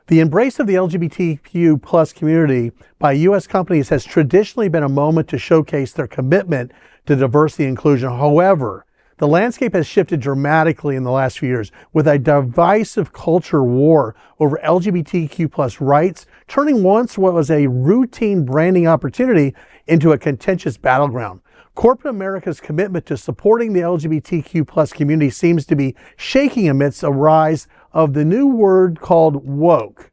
The embrace of the LGBTQ plus community by U.S. companies has traditionally been a moment to showcase their commitment to diversity and inclusion. However, The landscape has shifted dramatically in the last few years, with a divisive culture war over LGBTQ plus rights, turning once what was a routine branding opportunity into a contentious battleground. Corporate America's commitment to supporting the LGBTQ plus community seems to be shaking amidst a rise of the new word called woke,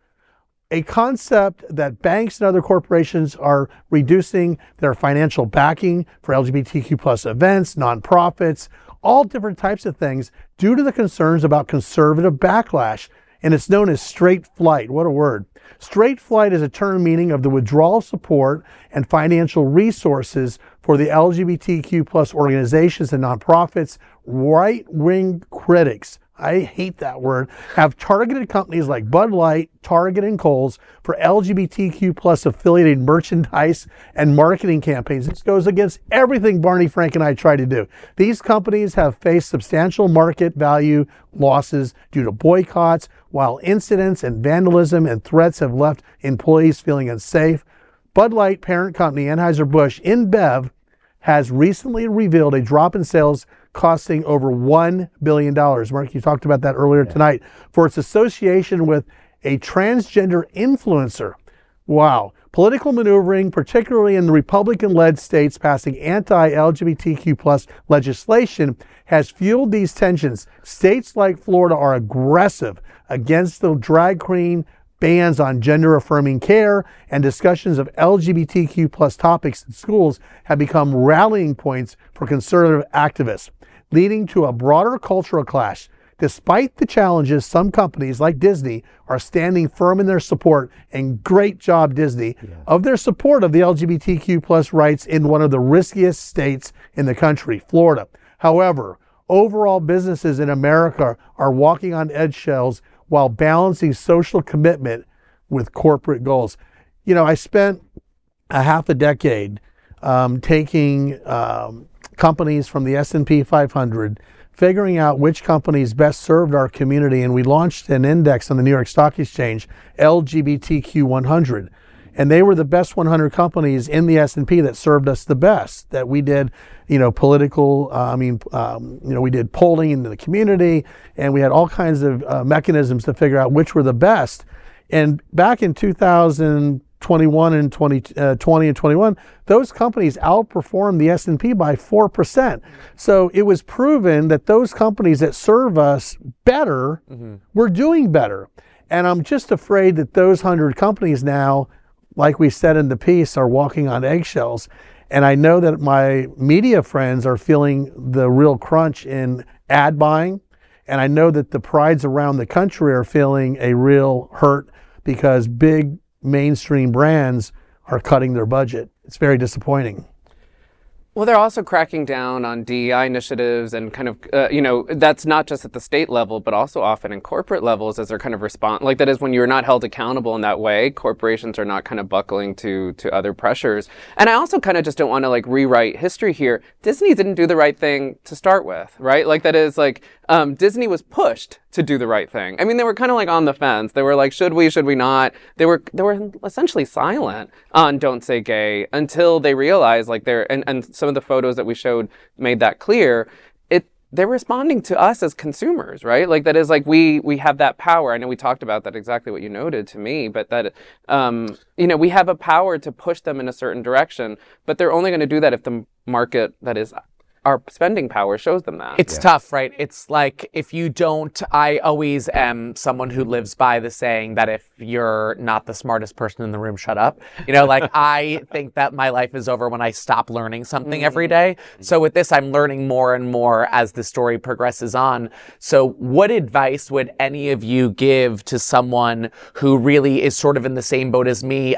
a concept that banks and other corporations are reducing their financial backing for LGBTQ plus events, nonprofits, all different types of things due to the concerns about conservative backlash. And it's known as straight flight. What a word. Straight flight is a term meaning of the withdrawal of support and financial resources for the LGBTQ plus organizations and nonprofits. Right-wing critics, I hate that word, have targeted companies like Bud Light, Target, and Kohl's for LGBTQ plus affiliated merchandise and marketing campaigns. This goes against everything Barney, Frank, and I try to do. These companies have faced substantial market value losses due to boycotts, while incidents and vandalism and threats have left employees feeling unsafe. Bud Light parent company Anheuser-Busch InBev has recently revealed a drop in sales costing over $1 billion. Mark, you talked about that earlier tonight, for its association with a transgender influencer. Wow. Political maneuvering, particularly in the Republican-led states passing anti-LGBTQ plus legislation, has fueled these tensions. States like Florida are aggressive against the drag queen bans on gender-affirming care, and discussions of LGBTQ plus topics in schools have become rallying points for conservative activists, leading to a broader cultural clash. Despite the challenges, some companies like Disney are standing firm in their support, and great job, Disney, of their support of the LGBTQ plus rights in one of the riskiest states in the country, Florida. However, overall businesses in America are walking on eggshells while balancing social commitment with corporate goals. You know, I spent a half a decade taking companies from the S&P 500, figuring out which companies best served our community, and we launched an index on the New York Stock Exchange, LGBTQ 100. And they were the best 100 companies in the S&P that served us the best, that we did, we did polling into the community, and we had all kinds of mechanisms to figure out which were the best. And back in 2021 and 2020 and 21, those companies outperformed the S&P by 4%. So it was proven that those companies that serve us better were doing better. And I'm just afraid that those 100 companies now, like we said in the piece, are walking on eggshells. And I know that my media friends are feeling the real crunch in ad buying. And I know that the prides around the country are feeling a real hurt because big mainstream brands are cutting their budget. It's very disappointing. Well, they're also cracking down on DEI initiatives and kind of, that's not just at the state level, but also often in corporate levels as they're kind of like that is when you're not held accountable in that way, corporations are not kind of buckling to other pressures. And I also kind of just don't want to rewrite history here. Disney didn't do the right thing to start with, right? Disney was pushed to do the right thing. I mean, they were kind of on the fence. They were like, should we not? They were essentially silent on Don't Say Gay until they realized and some of the photos that we showed made that clear. They're responding to us as consumers, right? We have that power. I know we talked about that, exactly what you noted to me, but that, we have a power to push them in a certain direction, but they're only going to do that if the market, that is our spending power, shows them that. It's tough, right? It's like if you don't, I always am someone who lives by the saying that if you're not the smartest person in the room, shut up. I think that my life is over when I stop learning something every day. So with this, I'm learning more and more as the story progresses on. So what advice would any of you give to someone who really is sort of in the same boat as me?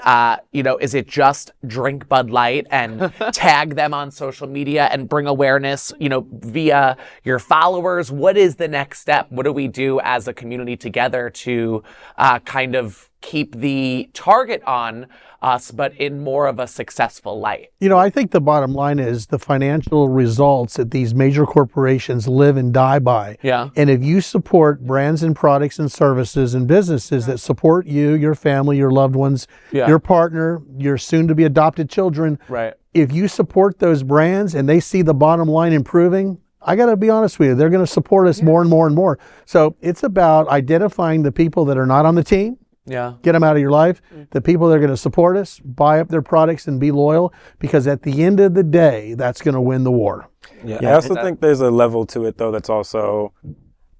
Is it just drink Bud Light and tag them on social media and bring awareness, via your followers? What is the next step? What do we do as a community together to kind of keep the target on us, but in more of a successful light? I think the bottom line is the financial results that these major corporations live and die by. Yeah. And if you support brands and products and services and businesses that support you, your family, your loved ones, your partner, your soon-to-be adopted children, right? If you support those brands and they see the bottom line improving, I got to be honest with you, they're going to support us more and more and more. So it's about identifying the people that are not on the team. Yeah. Get them out of your life. The people that are going to support us, buy up their products and be loyal, because at the end of the day, that's going to win the war. Yeah, I also think there's a level to it, though, that's also,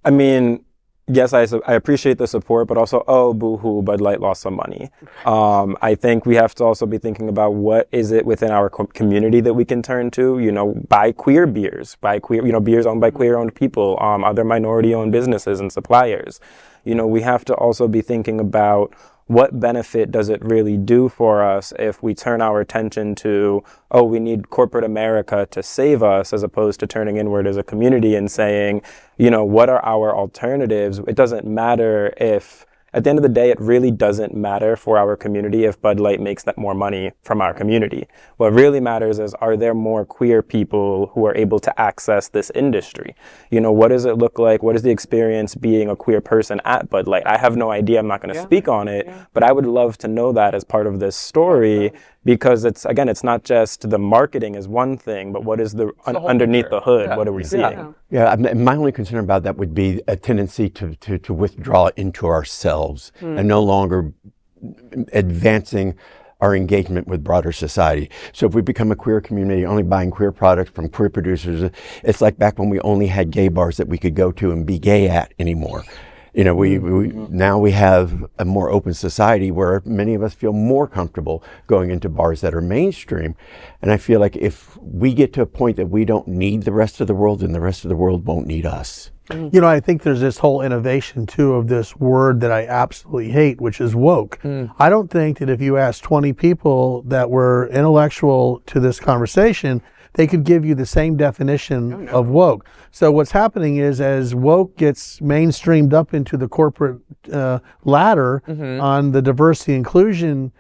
I mean, yes, I appreciate the support, but also, oh, boo-hoo, Bud Light lost some money. I think we have to also be thinking about what is it within our community that we can turn to, buy queer beers, beers owned by queer-owned people, other minority-owned businesses and suppliers. We have to also be thinking about what benefit does it really do for us if we turn our attention to, oh, we need corporate America to save us, as opposed to turning inward as a community and saying, what are our alternatives? It doesn't matter if, at the end of the day, it really doesn't matter for our community if Bud Light makes that more money from our community. What really matters is, are there more queer people who are able to access this industry? What does it look like? What is the experience being a queer person at Bud Light? I have no idea. I'm not going to speak on it, but I would love to know that as part of this story, because it's not just the marketing is one thing, but what is the underneath the hood? What are we seeing? Yeah, my only concern about that would be a tendency to withdraw into ourselves and no longer advancing our engagement with broader society. So if we become a queer community, only buying queer products from queer producers, it's like back when we only had gay bars that we could go to and be gay at anymore. Now we have a more open society where many of us feel more comfortable going into bars that are mainstream. And I feel like if we get to a point that we don't need the rest of the world, then the rest of the world won't need us. I think there's this whole innovation too of this word that I absolutely hate, which is woke. I don't think that if you ask 20 people that were intellectual to this conversation, they could give you the same definition of woke. So what's happening is, as woke gets mainstreamed up into the corporate ladder on the diversity inclusion,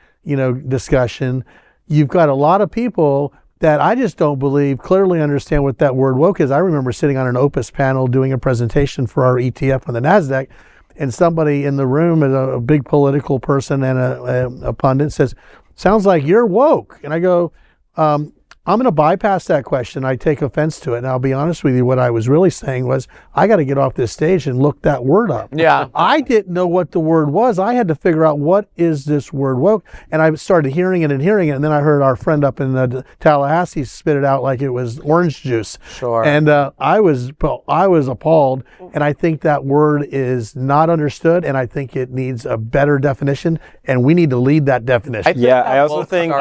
discussion, you've got a lot of people that I just don't believe clearly understand what that word woke is. I remember sitting on an Opus panel doing a presentation for our ETF on the NASDAQ, and somebody in the room, a big political person and a pundit, says, "Sounds like you're woke." And I go, I'm going to bypass that question. I take offense to it. And I'll be honest with you, what I was really saying was, I got to get off this stage and look that word up. Yeah. I didn't know what the word was. I had to figure out, what is this word woke? And I started hearing it. And then I heard our friend up in Tallahassee spit it out like it was orange juice. Sure. And I was appalled. And I think that word is not understood. And I think it needs a better definition. And we need to lead that definition. I also think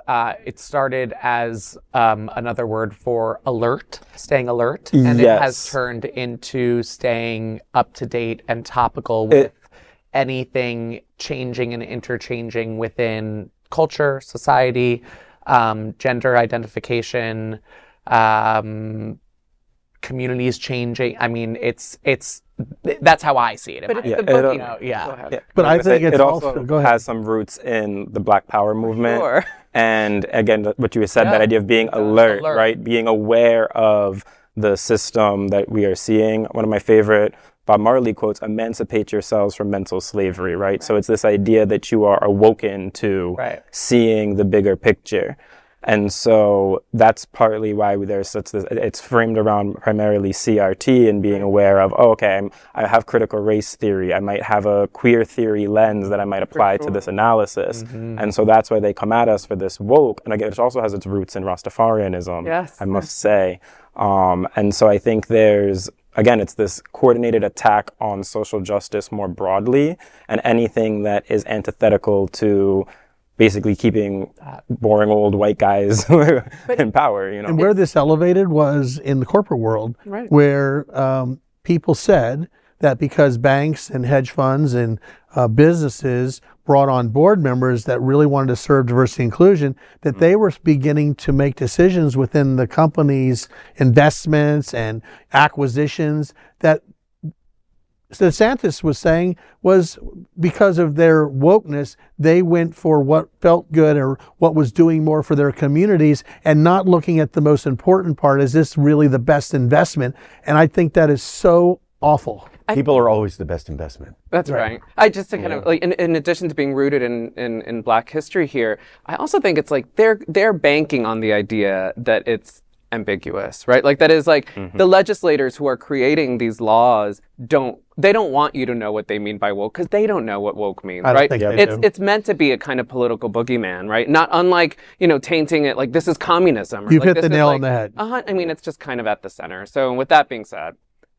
it started as another word for alert, staying alert, and it has turned into staying up to date and topical with anything changing and interchanging within culture, society, gender identification, communities changing. I mean, that's how I see it. But But I think it also has some roots in the Black Power movement. Sure. And again, what you said, that idea of being alert, right? Being aware of the system that we are seeing. One of my favorite Bob Marley quotes, "Emancipate yourselves from mental slavery," right? So it's this idea that you are awoken to seeing the bigger picture. And so that's partly why there's such this, it's framed around primarily CRT and being aware of, I have critical race theory. I might have a queer theory lens that I might apply to this analysis. And so that's why they come at us for this woke. And again, it also has its roots in Rastafarianism, I must say. And so I think it's this coordinated attack on social justice more broadly, and anything that is antithetical to basically keeping boring old white guys in power, And where this elevated was in the corporate world, where people said that because banks and hedge funds and businesses brought on board members that really wanted to serve diversity and inclusion, that they were beginning to make decisions within the company's investments and acquisitions that DeSantis was saying was because of their wokeness, they went for what felt good or what was doing more for their communities, and not looking at the most important part, is this really the best investment? And I think that is so awful. People are always the best investment. That's right. I just to kind of like, in addition to being rooted in Black history here, I also think it's like they're banking on the idea that it's ambiguous, right? Like that is like the legislators who are creating these laws don't want you to know what they mean by woke because they don't know what woke means, right? It's meant to be a kind of political boogeyman, right? Not unlike, tainting it like this is communism. Or, You've like, hit the nail on the head. I mean, it's just kind of at the center. So with that being said,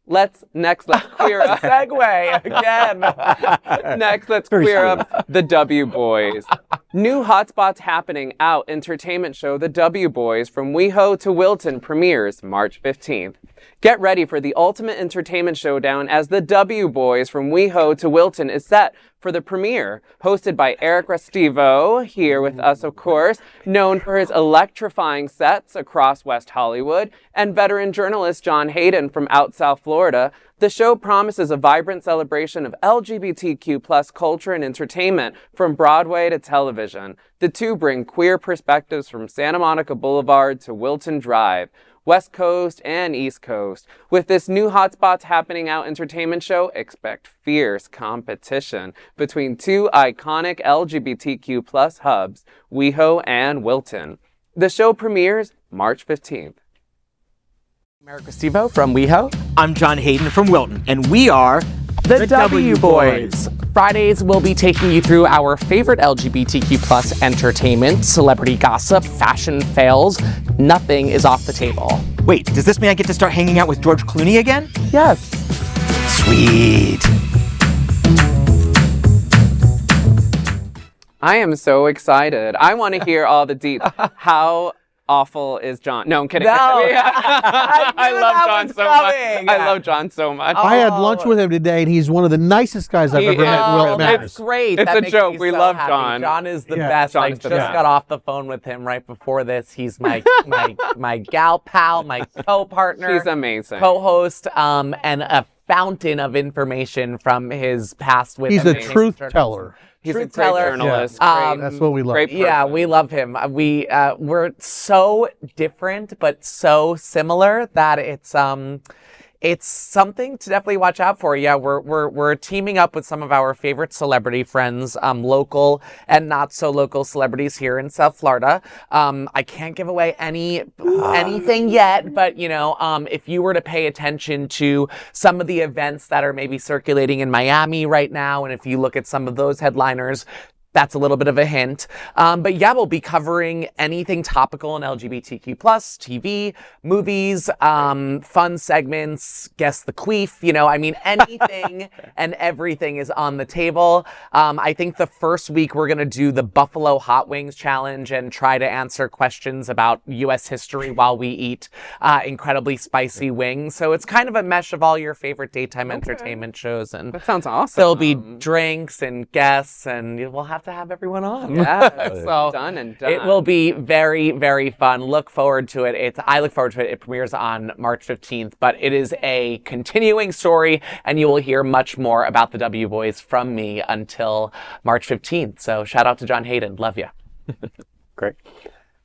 let's queer up. Segue again. Next, let's queer up the W Boys. New HOTspots happening out entertainment show The W Boys from WEHO to Wilton premieres March 15th. Get ready for the ultimate entertainment showdown as The W Boys from WEHO to Wilton is set for the premiere, hosted by Eric Restivo, here with us, of course, known for his electrifying sets across West Hollywood, and veteran journalist John Hayden from out South Florida. The show promises a vibrant celebration of LGBTQ plus culture and entertainment from Broadway to television. The two bring queer perspectives from Santa Monica Boulevard to Wilton Drive, West Coast and East Coast. With this new HOTspots happening out entertainment show, expect fierce competition between two iconic LGBTQ plus hubs, WeHo and Wilton. The show premieres March 15th. Eric Restivo from WeHo. I'm John Hayden from Wilton, and we are The W Boys. Fridays, we'll be taking you through our favorite LGBTQ plus entertainment, celebrity gossip, fashion fails. Nothing is off the table. Wait, does this mean I get to start hanging out with George Clooney again? Yes. Sweet. I am so excited. I want to hear all the deets. How awful is John? No, I'm kidding. No. I love John so much. I love John so much. I had lunch with him today, and he's one of the nicest guys I've ever met in Will Matters. It's great. It's That a makes joke. me We so love happy. John. John is the Yeah. best. I John's just the best. got off the phone with him right before this. He's my my gal pal, my co-partner. She's amazing. Co-host, and a fountain of information from his past with He's a amazing truth journalism. teller. He's a Truth great teller. journalist. Yeah. Great, That's what we love. great Yeah, person. we love him. We're so different but so similar that it's something to definitely watch out for. Yeah, we're teaming up with some of our favorite celebrity friends, local and not so local celebrities here in South Florida. I can't give away anything yet, but if you were to pay attention to some of the events that are maybe circulating in Miami right now, and if you look at some of those headliners, that's a little bit of a hint. But yeah, we'll be covering anything topical in LGBTQ plus, TV, movies, fun segments, Guess the Queef, anything and everything is on the table. I think the first week we're gonna do the Buffalo Hot Wings Challenge and try to answer questions about US history while we eat incredibly spicy wings. So it's kind of a mesh of all your favorite daytime entertainment shows. And That sounds awesome. there'll be drinks and guests, and we'll have to have everyone on. Yeah, So done and done. it will be very, very fun. Look forward to it. I look forward to it. It premieres on March 15th, but it is a continuing story, and you will hear much more about the W Boys from me until March 15th. So shout out to John Hayden. Love you. Great.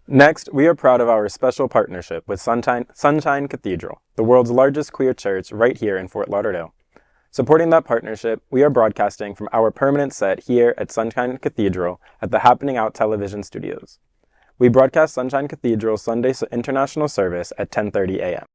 Next, we are proud of our special partnership with Sunshine Cathedral, the world's largest queer church right here in Fort Lauderdale. Supporting that partnership, we are broadcasting from our permanent set here at Sunshine Cathedral at the Happening Out television studios. We broadcast Sunshine Cathedral Sunday International Service at 10:30 a.m.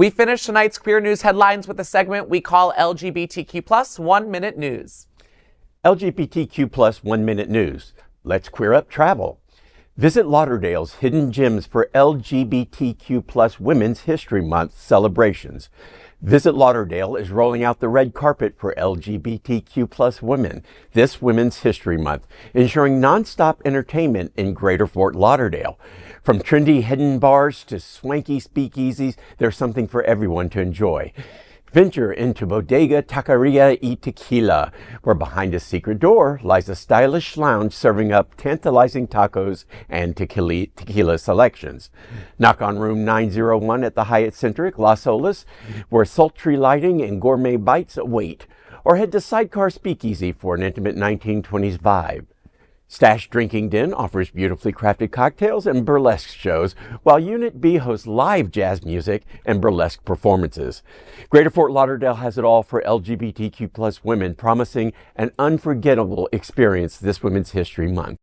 We finish tonight's queer news headlines with a segment we call LGBTQ+ 1 Minute News. LGBTQ+ 1 Minute News. Let's queer up travel. Visit Lauderdale's hidden gems for LGBTQ+ Women's History Month celebrations. Visit Lauderdale is rolling out the red carpet for LGBTQ+ women this Women's History Month, ensuring nonstop entertainment in Greater Fort Lauderdale. From trendy hidden bars to swanky speakeasies, there's something for everyone to enjoy. Venture into Bodega Taqueria y Tequila, where behind a secret door lies a stylish lounge serving up tantalizing tacos and tequila selections. Knock on room 901 at the Hyatt Centric Las Olas, where sultry lighting and gourmet bites await. Or head to Sidecar Speakeasy for an intimate 1920s vibe. Stash Drinking Den offers beautifully crafted cocktails and burlesque shows, while Unit B hosts live jazz music and burlesque performances. Greater Fort Lauderdale has it all for LGBTQ+ women, promising an unforgettable experience this Women's History Month.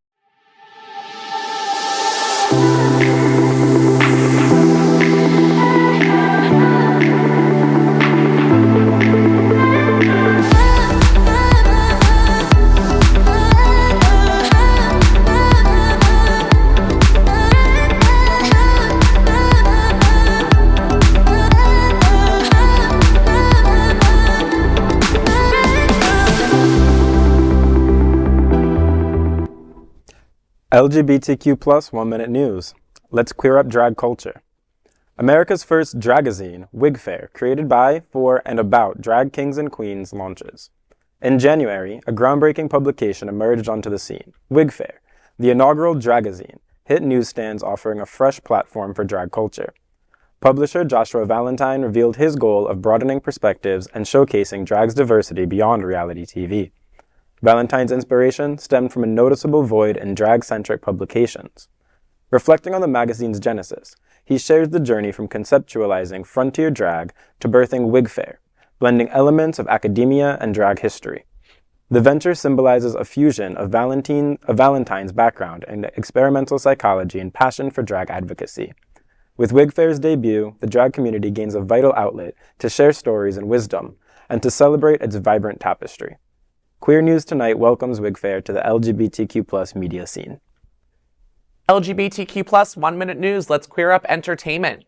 LGBTQ+ 1 Minute News. Let's queer up drag culture. America's first DRAGazine, WIGfaire, created by, for, and about drag kings and queens, launches. In January, a groundbreaking publication emerged onto the scene, WIGfaire, the inaugural DRAGazine, hit newsstands offering a fresh platform for drag culture. Publisher Joshua Valentine revealed his goal of broadening perspectives and showcasing drag's diversity beyond reality TV. Valentine's inspiration stemmed from a noticeable void in drag-centric publications. Reflecting on the magazine's genesis, he shares the journey from conceptualizing frontier drag to birthing WIGfaire, blending elements of academia and drag history. The venture symbolizes a fusion of Valentine's background in experimental psychology and passion for drag advocacy. With WIGfaire's debut, the drag community gains a vital outlet to share stories and wisdom, and to celebrate its vibrant tapestry. Queer News Tonight welcomes WIGfaire to the LGBTQ+ media scene. LGBTQ+ 1 Minute News. Let's queer up entertainment.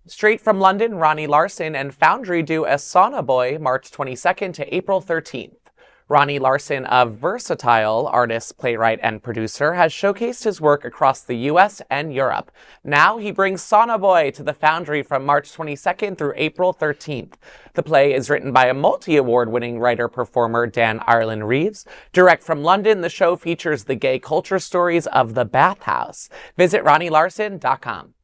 Straight from London, Ronnie Larson and Foundry do a Sauna Boy March 22nd to April 13th. Ronnie Larson, a versatile artist, playwright, and producer, has showcased his work across the U.S. and Europe. Now he brings Sauna Boy to the Foundry from March 22nd through April 13th. The play is written by a multi-award-winning writer-performer Dan Ireland Reeves. Direct from London, the show features the gay culture stories of the bathhouse. Visit RonnieLarson.com.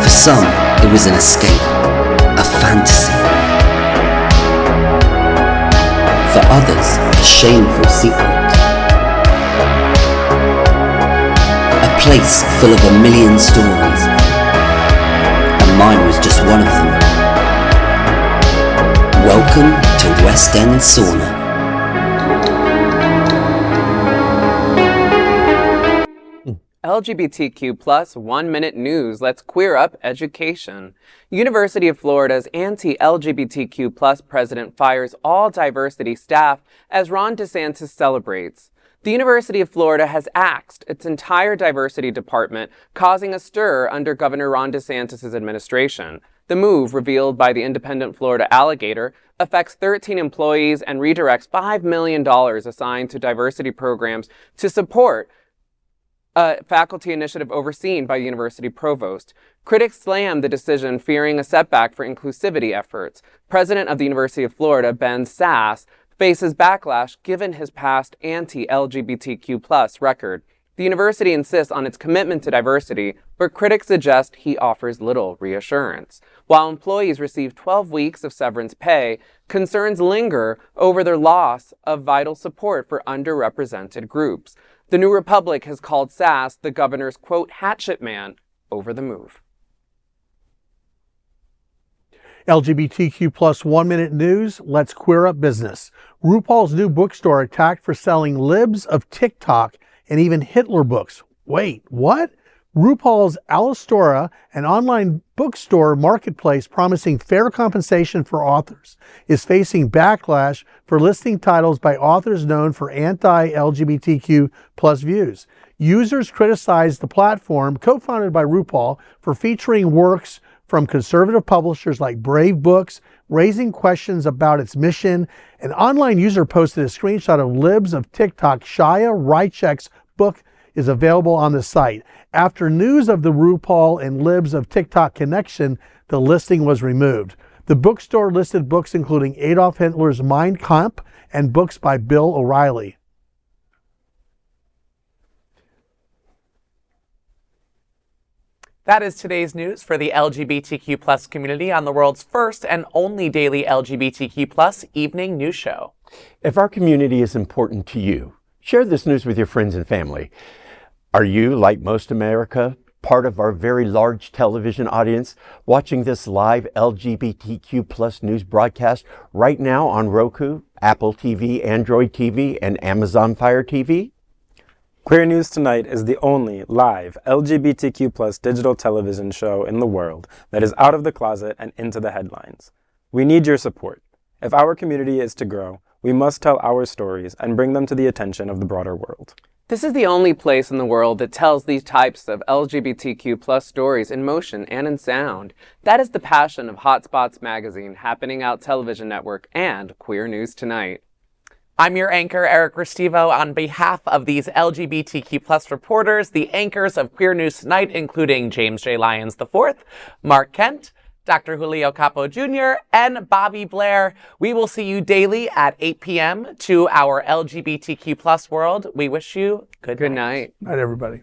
For some, it was an escape, a fantasy. For others, a shameful secret. A place full of a million stories, and mine was just one of them. Welcome to West End Sauna. LGBTQ+ 1 Minute News. Let's queer up education. University of Florida's anti-LGBTQ+ president fires all diversity staff as Ron DeSantis celebrates. The University of Florida has axed its entire diversity department, causing a stir under Governor Ron DeSantis' administration. The move, revealed by the independent Florida Alligator, affects 13 employees and redirects $5 million assigned to diversity programs to support a faculty initiative overseen by University Provost. Critics slammed the decision, fearing a setback for inclusivity efforts. President of the University of Florida, Ben Sass, faces backlash given his past anti-LGBTQ+ record. The university insists on its commitment to diversity, but critics suggest he offers little reassurance. While employees receive 12 weeks of severance pay, concerns linger over their loss of vital support for underrepresented groups. The New Republic has called Sass the governor's, quote, hatchet man over the move. LGBTQ+ 1 Minute News. Let's queer up business. RuPaul's new bookstore attacked for selling libs of TikTok and even Hitler books. Wait, what? RuPaul's Alastora, an online bookstore marketplace promising fair compensation for authors, is facing backlash for listing titles by authors known for anti-LGBTQ plus views. Users criticized the platform, co-founded by RuPaul, for featuring works from conservative publishers like Brave Books, raising questions about its mission. An online user posted a screenshot of Libs of TikTok. Shia Rychek's book is available on the site. After news of the RuPaul and Libs of TikTok connection, the listing was removed. The bookstore listed books including Adolf Hitler's Mein Kampf and books by Bill O'Reilly. That is today's news for the LGBTQ plus community on the world's first and only daily LGBTQ plus evening news show. If our community is important to you, share this news with your friends and family. Are you, like most America, part of our very large television audience, watching this live LGBTQ plus news broadcast right now on Roku, Apple TV, Android TV, and Amazon Fire TV? Queer News Tonight is the only live LGBTQ plus digital television show in the world that is out of the closet and into the headlines. We need your support. If our community is to grow, we must tell our stories and bring them to the attention of the broader world. This is the only place in the world that tells these types of LGBTQ plus stories in motion and in sound. That is the passion of HOTspots magazine, Happening Out Television Network, and Queer News Tonight. I'm your anchor, Eric Restivo. On behalf of these LGBTQ plus reporters, the anchors of Queer News Tonight, including James J. Lyons IV, Mark Kent, Dr. Julio Capo Jr., and Bobby Blair. We will see you daily at 8 p.m. to our LGBTQ plus world. We wish you good night. Good night, everybody.